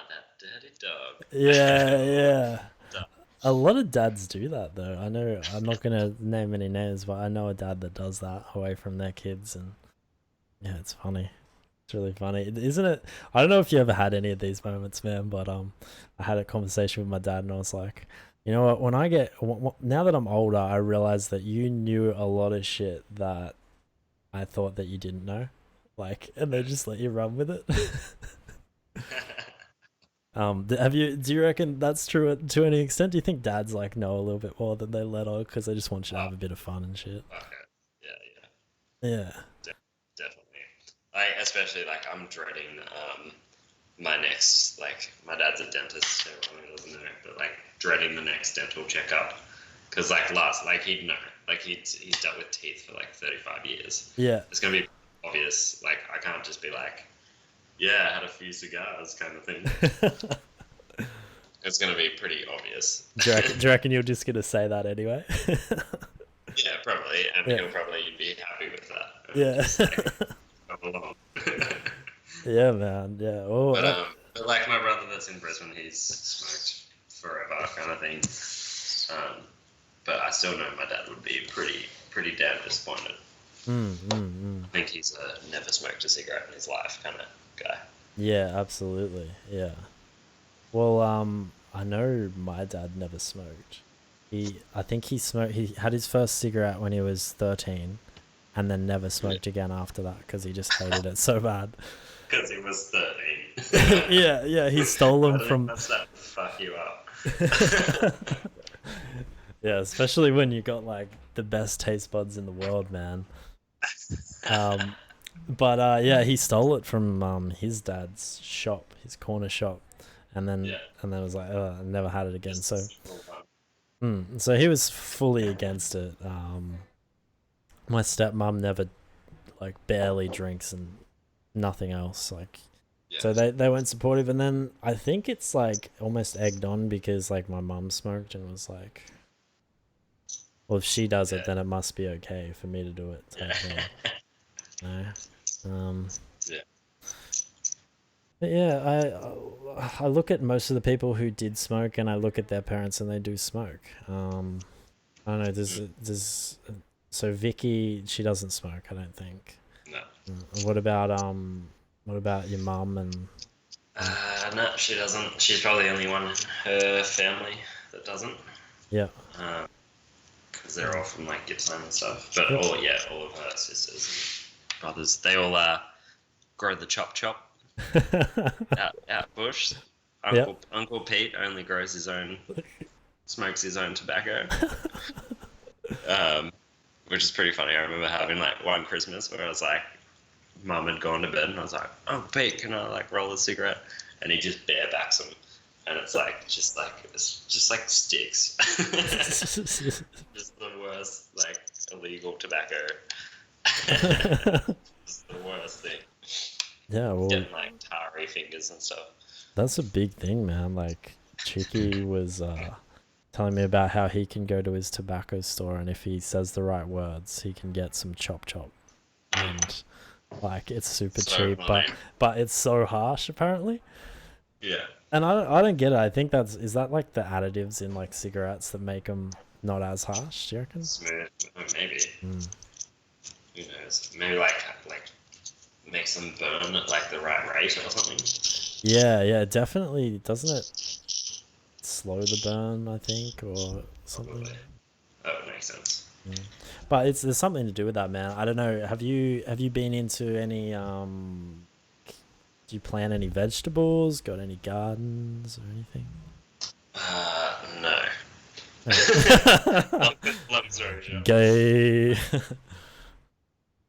that dirty dog. yeah, yeah. Dog. A lot of dads do that though. I know I'm not gonna name any names, but I know a dad that does that away from their kids, and yeah, it's funny. It's really funny, isn't it? I don't know if you ever had any of these moments, man, but I had a conversation with my dad, and I was like, you know what? When I get now that I'm older, I realize that you knew a lot of shit that I thought that you didn't know, like, and they just let you run with it. Have you? Do you reckon that's true to any extent? Do you think dads like know a little bit more than they let on because they just want you to Oh, have a bit of fun and shit? okay. Yeah. De- Definitely. Like, especially like I'm dreading my next, like, my dad's a dentist, so everyone doesn't know, but like dreading the next dental checkup, because like he'd know, like he's dealt with teeth for like 35 years. Yeah. It's gonna be obvious. Like, I can't just be like, yeah, I had a few cigars kind of thing. It's gonna be pretty obvious. Do you reckon you're just gonna say that anyway? Yeah, probably, and Yeah. he'll probably be happy with that. Yeah. Just like, come along. Yeah, man. Yeah. Oh. But like my brother that's in Brisbane, he's smoked forever, kind of thing. But I still know my dad would be pretty damn disappointed. I think he's a never smoked a cigarette in his life kind of guy. Yeah, absolutely. Yeah. Well, I know my dad never smoked. I think he smoked. He had his first cigarette when he was 13, and then never smoked again after that because he just hated it so bad. Because he was 13. Yeah, yeah. He stole them from. That's that fuck you up. Yeah, especially when you got like the best taste buds in the world, man. But yeah, he stole it from his dad's shop, his corner shop, and then was like, oh, I never had it again. So he was fully against it. My stepmom never, like, barely drinks and nothing else. Like, so they weren't supportive, and then I think it's like almost egged on because like my mum smoked and was like, well, if she does it, then it must be okay for me to do it. Type thing. No. Yeah. But yeah, I look at most of the people who did smoke, and I look at their parents, and they do smoke. I don't know. There's so Vicky, she doesn't smoke, I don't think. No. What about your mum and? No, she doesn't. She's probably the only one in her family that doesn't. Yeah. Because they're all from like Gippsland and stuff. But all of her sisters and brothers, they all grow the chop out bush. Uncle Pete only smokes his own tobacco. Which is pretty funny. I remember having like one Christmas where I was like, Mum had gone to bed and I was like, Uncle Pete, can I like roll a cigarette? And he just barebacks them. And it's just like sticks. Just the worst, like, illegal tobacco. Just the worst thing. Yeah, well, getting like tarry fingers and stuff. That's a big thing, man. Like, Chicky was telling me about how he can go to his tobacco store, and if he says the right words, he can get some chop, and like it's super cheap, but it's so harsh apparently. Yeah. And I don't get it. I think is that like the additives in like cigarettes that make them not as harsh? Do you reckon? Smooth, maybe. Who knows? Maybe like makes them burn at like the right rate or something. Yeah, definitely. Doesn't it slow the burn, I think, or something? Probably. That would make sense. But there's something to do with that, man. I don't know. Have you been into any do you plant any vegetables? Got any gardens or anything? No. Long story short. Gay.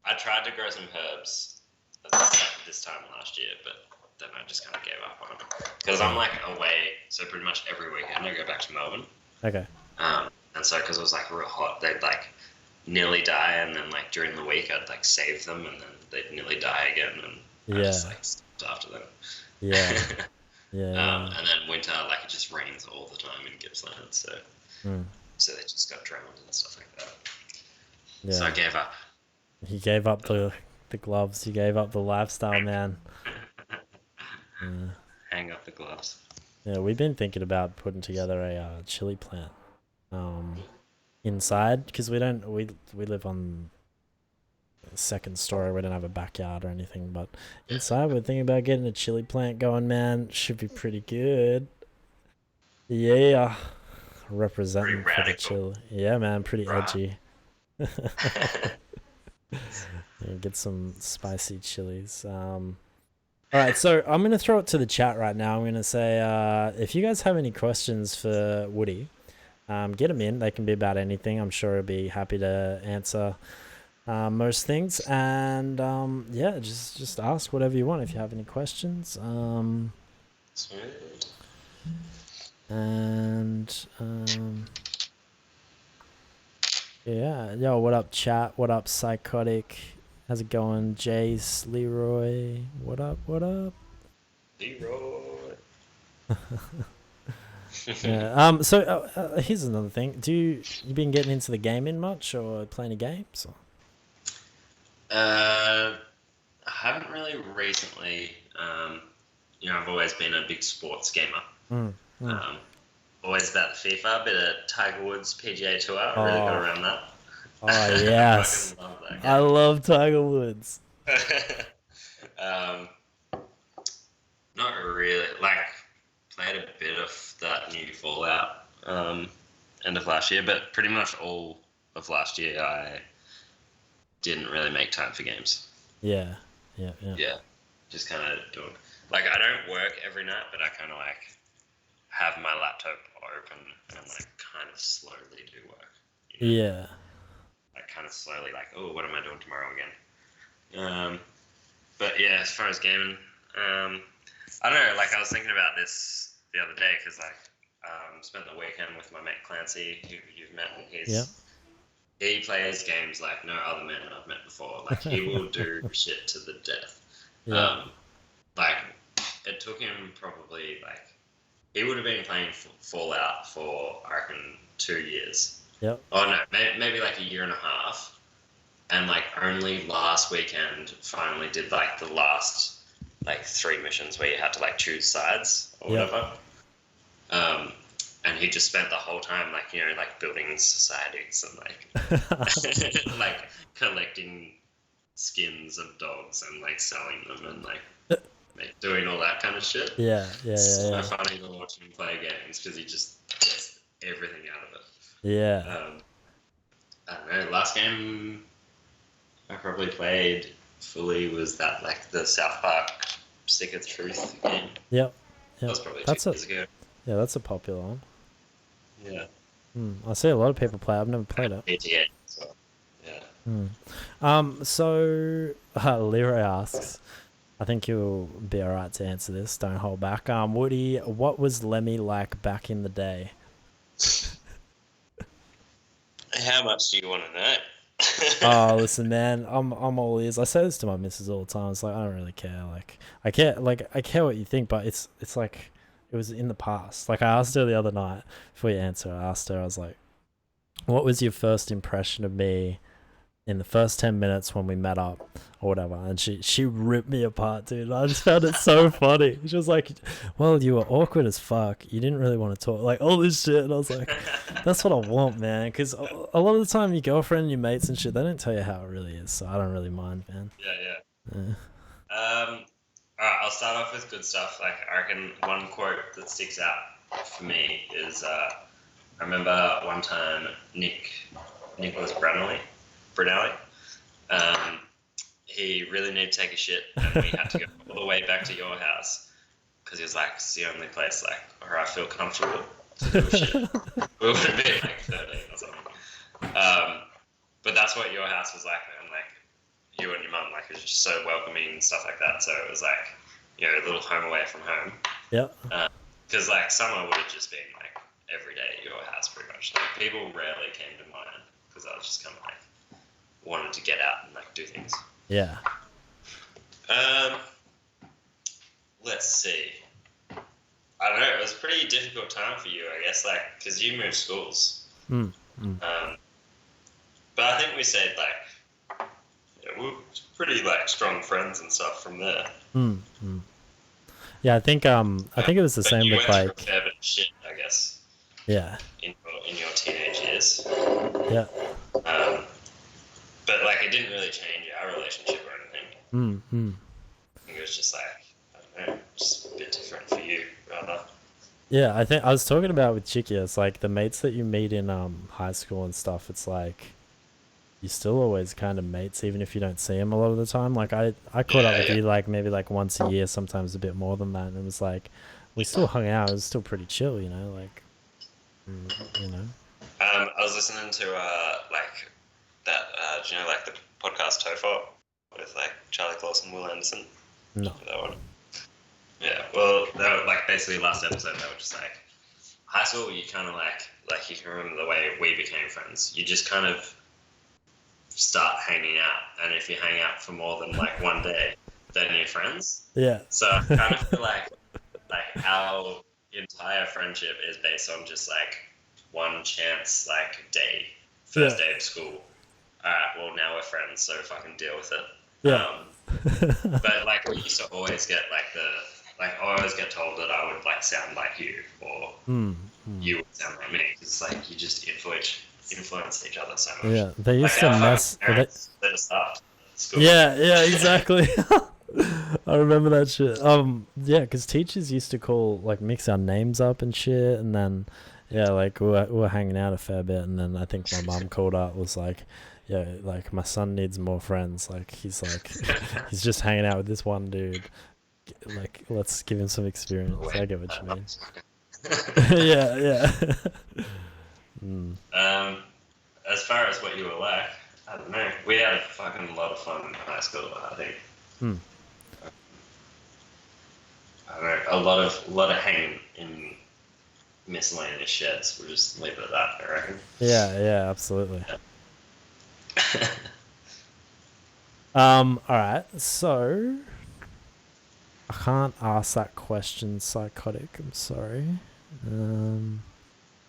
I tried to grow some herbs this time last year, but then I just kind of gave up on them. Because I'm like away, so pretty much every weekend I go back to Melbourne. Okay. And so because it was like real hot, they'd like nearly die, and then like during the week I'd like save them, and then they'd nearly die again, and I just like stopped after them. Yeah. And then winter, like it just rains all the time in Gippsland, so so they just got drowned and stuff like that. Yeah. So I gave up. He gave up the gloves. He gave up the lifestyle, man. Hang up the gloves. Yeah, we've been thinking about putting together a chili plant inside, because we live on the second story. We don't have a backyard or anything, but inside we're thinking about getting a chili plant going, man. Should be pretty good. Yeah. Representing for the chili. Yeah, man, pretty edgy. Yeah, get some spicy chilies. All right, so I'm going to throw it to the chat right now. I'm going to say, if you guys have any questions for Woody, get them in. They can be about anything. I'm sure he'll be happy to answer most things. And yeah, just ask whatever you want if you have any questions. Sweet. And yeah, yo, what up, chat? What up, Psychotic? How's it going, Jace, Leroy? What up? What up? Leroy. Yeah. So here's another thing. You been getting into the gaming much, or playing any games? Or? I haven't really recently. I've always been a big sports gamer. Always about the FIFA, bit of Tiger Woods PGA Tour. I really got around that. Oh yes, I love Tiger Woods. Not really. Like, played a bit of that new Fallout end of last year, but pretty much all of last year I didn't really make time for games. Yeah. Just kind of doing. Like, I don't work every night, but I kind of like have my laptop open and like kind of slowly do work. Yeah. Like, kind of slowly, like, oh, what am I doing tomorrow again? But yeah, as far as gaming, I don't know. Like, I was thinking about this the other day because spent the weekend with my mate Clancy, who you've met. And he plays games like no other man I've met before. Like, he will do shit to the death. Yeah. Like, it took him probably like. He would have been playing Fallout for, I reckon, 2 years. Yep. Oh, no, maybe like a year and a half. And, like, only last weekend finally did, like, the last, like, 3 missions where you had to, like, choose sides or whatever. And he just spent the whole time, like, like, building societies and, like, like, collecting skins of dogs and, like, selling them and, like, doing all that kind of shit. Yeah. So funny to watch him play games because he just gets everything out of it. Yeah. I don't know. Last game I probably played fully was that, like, the South Park Stick of Truth game. Yep. That was probably 2 years ago. Yeah, that's a popular one. Yeah. I see a lot of people play. I've never played it. GTA. So, yeah. So Leroy asks, I think you'll be alright to answer this. Don't hold back. Woody, what was Lemmy like back in the day? How much do you want to know? Oh, listen, man, I'm all ears. I say this to my missus all the time. It's like, I don't really care. Like, I care what you think, but it's like it was in the past. Like, I asked her the other night before you answer. I asked her, I was like, what was your first impression of me in the first 10 minutes when we met up or whatever? And she ripped me apart, dude. I just found it so funny. She was like, well, you were awkward as fuck. You didn't really want to talk, like, all this shit. And I was like, that's what I want, man. Because a lot of the time your girlfriend and your mates and shit, they don't tell you how it really is. So I don't really mind, man. Yeah. All right, I'll start off with good stuff. Like, I reckon one quote that sticks out for me is, I remember one time Nicholas Brunelli, he really needed to take a shit, and we had to go all the way back to your house because he was like, it's the only place like where I feel comfortable to do a shit. We would have been like 13 or something. But that's what your house was like, and like you and your mum, like, it was just so welcoming and stuff like that. So it was like, a little home away from home. Yeah. Because like summer would have just been like every day at your house pretty much. Like, people rarely came to mine because I was just kind of like wanted to get out and like do things. Yeah. Let's see. I don't know. It was a pretty difficult time for you, I guess, like, because you moved schools. Mm, mm, But I think we stayed like, yeah, we were pretty like strong friends and stuff from there. mm, mm. Yeah, I think it was the But same you with went through a like, fair bit of shit, I guess, yeah, in your teenage years. yeah, Um, but like it didn't really change our relationship or anything. mm, mm. I think it was just like, I don't know, just a bit different for you, rather. Yeah, I think I was talking about with Chicky, it's like the mates that you meet in high school and stuff, it's like you still always kind of mates even if you don't see them a lot of the time. Like I caught up Yeah, with yeah. you like maybe like once a year, sometimes a bit more than that, and it was like we still hung out. It was still pretty chill, you know, like you know. I was listening to like that. Do you know like the podcast Tofop with like Charlie Clausen, Will Anderson? No. That one. Yeah. Well, they were, like basically last episode they were just like high school. You kind of like you can remember the way we became friends. You just kind of start hanging out, and if you hang out for more than like one day, then you're friends. Yeah. So I kind of feel like our entire friendship is based on just like one chance like day, first day of school. All right, well now we're friends, so fucking deal with it. Yeah. But like we used to always get I always get told that I would like sound like you, or you would sound like me, because like you just influence each other so much. Yeah, they used like to our mess. parents let us start school. Yeah, yeah, exactly. I remember that shit. Yeah, because teachers used to call like mix our names up and shit, and then yeah, like we were hanging out a fair bit, and then I think my mum called up was like, yeah, like my son needs more friends. Like he's he's just hanging out with this one dude. Like let's give him some experience. I get what you mean. Yeah, yeah. As far as what you were like, I don't know. We had a fucking lot of fun in high school, I think. I don't know, a lot of hanging in miscellaneous sheds. We'll just leave it at that, I reckon. Yeah, yeah, absolutely. Alright, so I can't ask that question, Psychotic. I'm sorry.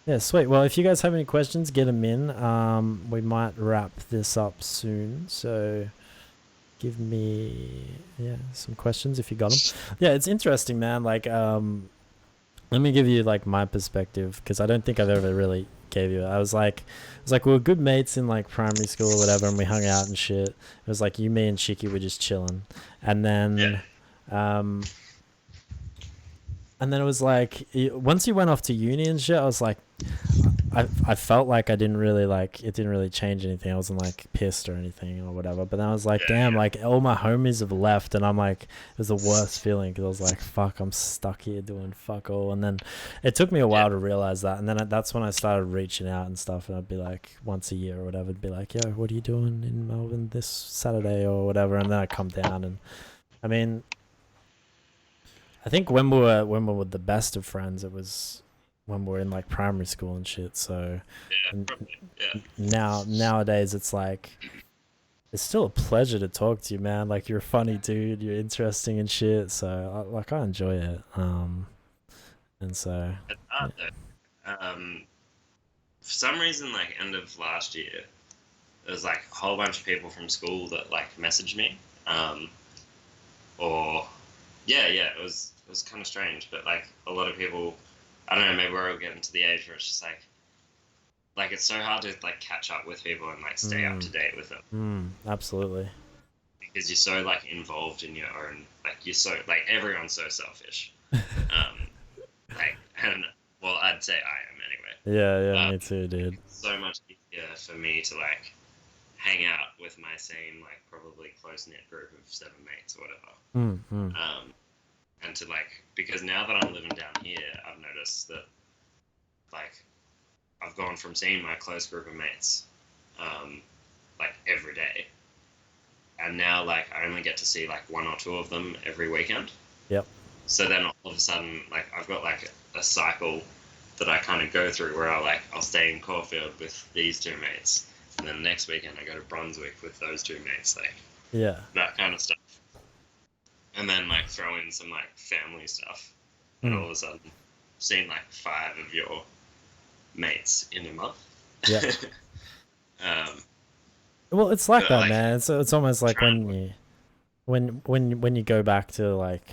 Yeah, sweet. Well, if you guys have any questions, get them in. We might wrap this up soon, so give me some questions if you got them. Yeah, it's interesting, man. Like, let me give you like my perspective, because I don't think I've ever really gave you it. I was like we were good mates in like primary school or whatever, and we hung out and shit. It was like you, me, and Shiki were just chilling, and then and then it was like once you went off to uni and shit, I was like, I felt like it didn't really change anything. I wasn't like pissed or anything or whatever. But then I was like, damn, like all my homies have left, and I'm like, it was the worst feeling, because I was like, fuck, I'm stuck here doing fuck all. And then it took me a while to realize that, and then that's when I started reaching out and stuff. And I'd be like, once a year or whatever, I'd be like, yo, what are you doing in Melbourne this Saturday or whatever? And then I'd come down, and I mean, I think when we were the best of friends, it was when we were in like primary school and shit. So nowadays it's like it's still a pleasure to talk to you, man. Like you're a funny dude, you're interesting and shit. So I enjoy it. And so it's hard though. For some reason, like end of last year, there was like a whole bunch of people from school that like messaged me, or it was kind of strange, but like a lot of people, I don't know, maybe we're all getting to the age where it's just like it's so hard to like catch up with people and like stay up to date with them. Absolutely. Because you're so like involved in your own, like you're so like everyone's so selfish. Like, and well, I'd say I am anyway. Yeah, me too, dude. It's so much easier for me to like hang out with my same like probably close knit group of 7 mates or whatever. And to like, because now that I'm living down here, I've noticed that like I've gone from seeing my close group of mates like every day, and now like I only get to see like 1 or 2 of them every weekend. Yep. So then all of a sudden, like I've got like a cycle that I kind of go through where I'll stay in Caulfield with these 2 mates, and then the next weekend I go to Brunswick with those 2 mates, like that kind of stuff. And then like throw in some like family stuff, and all of a sudden seeing like 5 of your mates in a month. Yeah. um, Well, it's like but that, like man. It's almost like trying to, when you go back to like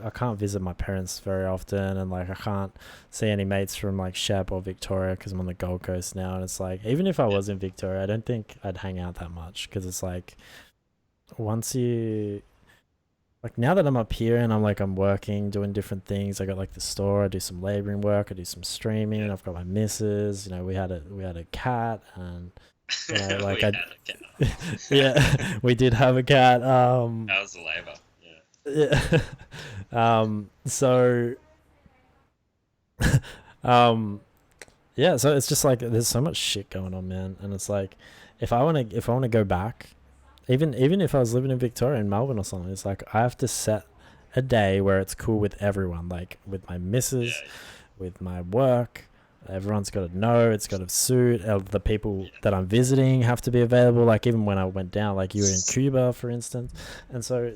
I can't visit my parents very often, and like I can't see any mates from like Shep or Victoria because I'm on the Gold Coast now, and it's like even if I yeah, was in Victoria, I don't think I'd hang out that much because it's like once you like now that I'm up here and I'm working, doing different things. I got like the store, I do some laboring work, I do some streaming. I've got my missus. We had a cat, and we like I had a cat. yeah, we did have a cat. That was the labor. Yeah. Yeah. So um yeah, so it's just like there's so much shit going on, man, and it's like if I want to go back, even if I was living in Victoria, in Melbourne or something, it's like I have to set a day where it's cool with everyone, like with my missus, Yeah. with my work. Everyone's got to know, it's got to suit. The people that I'm visiting have to be available, like even when I went down, like you were in Cuba for instance. And so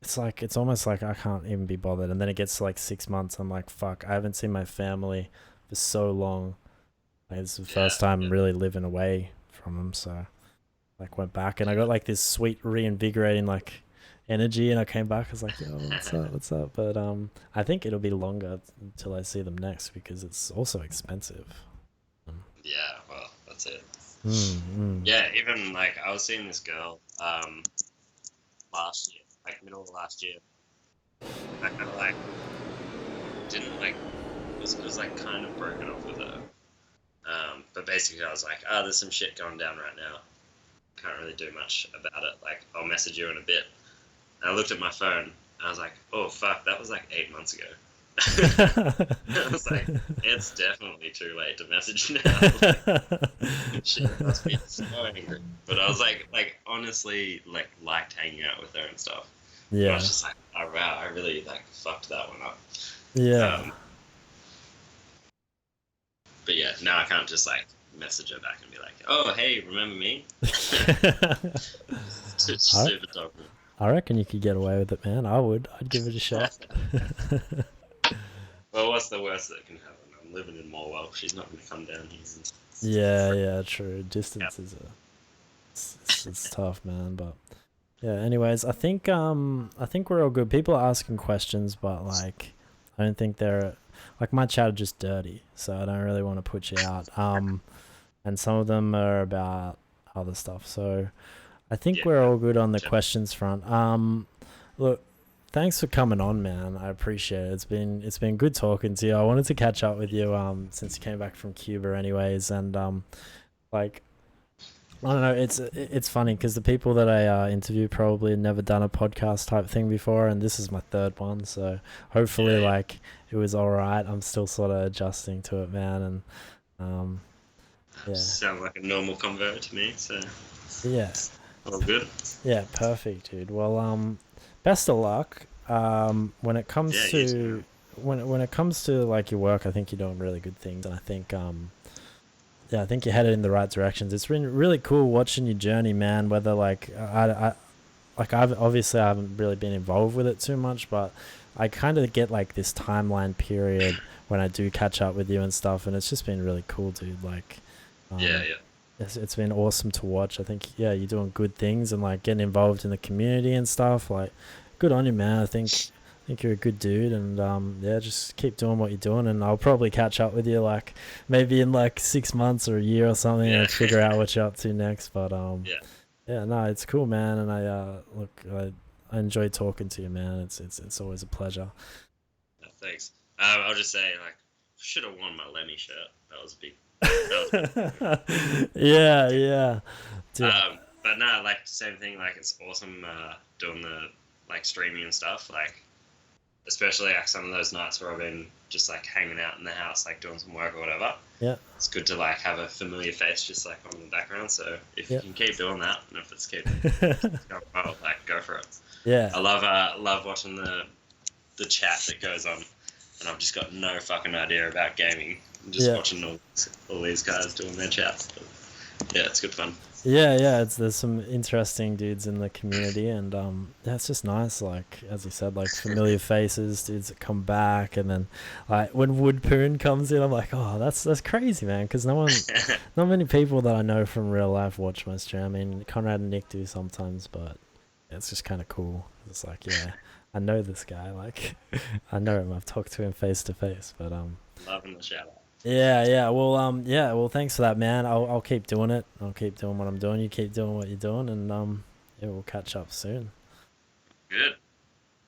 it's like it's almost like I can't even be bothered. And then it gets to like 6 months, I'm like, fuck, I haven't seen my family for so long. Like, it's the Yeah. first time Yeah. really living away from them. So like went back and I got like this sweet reinvigorating like energy, and I came back. I was like, yo, what's up? But I think it'll be longer until I see them next because it's also expensive. Yeah. Well, that's it. Mm. Yeah. Even like I was seeing this girl last year, like middle of last year. I kind of like didn't like was like kind of broken off with her. But basically I was like, there's some shit going down right now. Can't really do much about it. Like, I'll message you in a bit. And I looked at my phone and I was like, oh fuck, that was like 8 months ago. I was like, it's definitely too late to message now. Like, shit must be so angry. But I was like honestly, like liked hanging out with her and stuff. And I Yeah. was just like, oh wow, I really like fucked that one up. Yeah. But yeah, now I can't just like message her back and be like, oh hey, remember me? It's super dog. I reckon you could get away with it, man. I'd give it a shot. Well, what's the worst that can happen? I'm living in Morwell. She's not going to come down here. Yeah, true. Distance is it's tough, man. But yeah, anyways, I think we're all good. People are asking questions, but like I don't think they're like my chat are just dirty, so I don't really want to put you out. And some of them are about other stuff. So I think Yeah, we're all good on the sure. questions front. Look, thanks for coming on, man. I appreciate it. It's been good talking to you. I wanted to catch up with you since you came back from Cuba anyways, and like I don't know, it's funny because the people that I interview probably never done a podcast type thing before, and this is my third one, so hopefully Yeah. like it was all right. I'm still sort of adjusting to it, man, and yeah. Sounds like a normal convert to me, so Yeah. all good. Yeah, perfect, dude. Well, best of luck. When it comes Yeah, you too. to when it comes to like your work, I think you're doing really good things, and I think yeah, I think you're headed in the right directions. It's been really cool watching your journey, man. Whether like I haven't really been involved with it too much, but I kind of get like this timeline period when I do catch up with you and stuff, and it's just been really cool, dude. Like, Yeah, um, yeah. it's been awesome to watch. I think yeah, you're doing good things and like getting involved in the community and stuff. Like, good on you, man. I think you're a good dude, and yeah, just keep doing what you're doing, and I'll probably catch up with you like maybe in like 6 months or a year or something, Yeah. and figure out what you're up to next. But Yeah. yeah, no, it's cool, man, and I enjoy talking to you, man. It's always a pleasure. No, thanks. I'll just say, like, should have worn my Lemmy shirt. That was a big. That was a big Yeah, dude. but no, like same thing. Like, it's awesome doing the like streaming and stuff. Like, especially like some of those nights where I've been just like hanging out in the house, like doing some work or whatever. Yeah. It's good to like have a familiar face just like on the background. So if Yeah. you can keep doing that, and if it's keep going well, like go for it. Yeah. I love watching the chat that goes on, and I've just got no fucking idea about gaming. I'm just Yeah. watching all these guys doing their chats. But yeah, it's good fun. Yeah, it's there's some interesting dudes in the community, and yeah, it's just nice. Like as you said, like familiar faces, dudes that come back, and then like when Woodpoon comes in, I'm like, oh, that's crazy, man, because not many people that I know from real life watch my stream. I mean, Conrad and Nick do sometimes, but it's just kind of cool. It's like, yeah, I know this guy, like I know him. I've talked to him face to face, but Loving the shout out. yeah. Well, thanks for that, man. I'll keep doing it. I'll keep doing what I'm doing. You keep doing what you're doing, and yeah, we'll catch up soon. Good.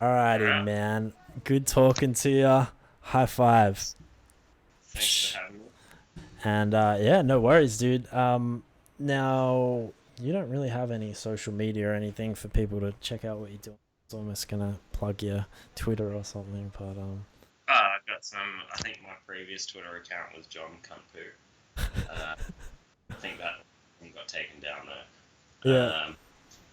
All Alrighty, right. man. Good talking to ya. High five. Thanks Psh. for having me. And yeah, no worries, dude. Now you don't really have any social media or anything for people to check out what you're doing. I was almost gonna plug your Twitter or something, but I've got some. I think my previous Twitter account was John Cuntpoo. I think that one got taken down though. yeah,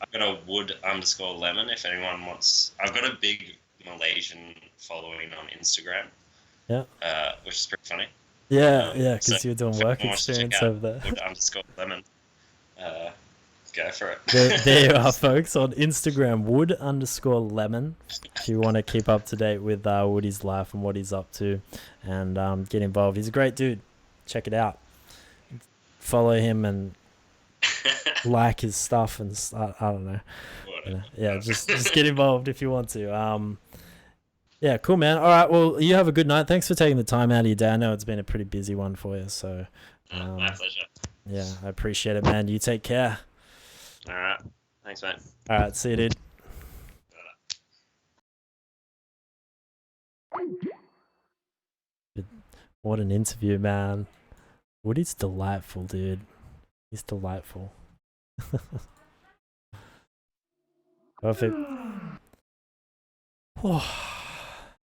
I've got a wood_lemon if anyone wants. I've got a big Malaysian following on Instagram, yeah, which is pretty funny. yeah, So because you're doing if work anyone wants to check experience out over there. wood_lemon, go for it. There you are, folks, on Instagram, wood_lemon. If you want to keep up to date with Woody's life and what he's up to, and get involved, he's a great dude. Check it out. Follow him and like his stuff, and I don't know. Yeah, just get involved if you want to. Yeah, cool, man. All right, well, you have a good night. Thanks for taking the time out of your day. I know it's been a pretty busy one for you, so My pleasure. yeah, I appreciate it, man. You take care. All right. Thanks, mate. All right, see you, dude. What an interview, man. Woody's delightful, dude. He's delightful. Perfect. Oh.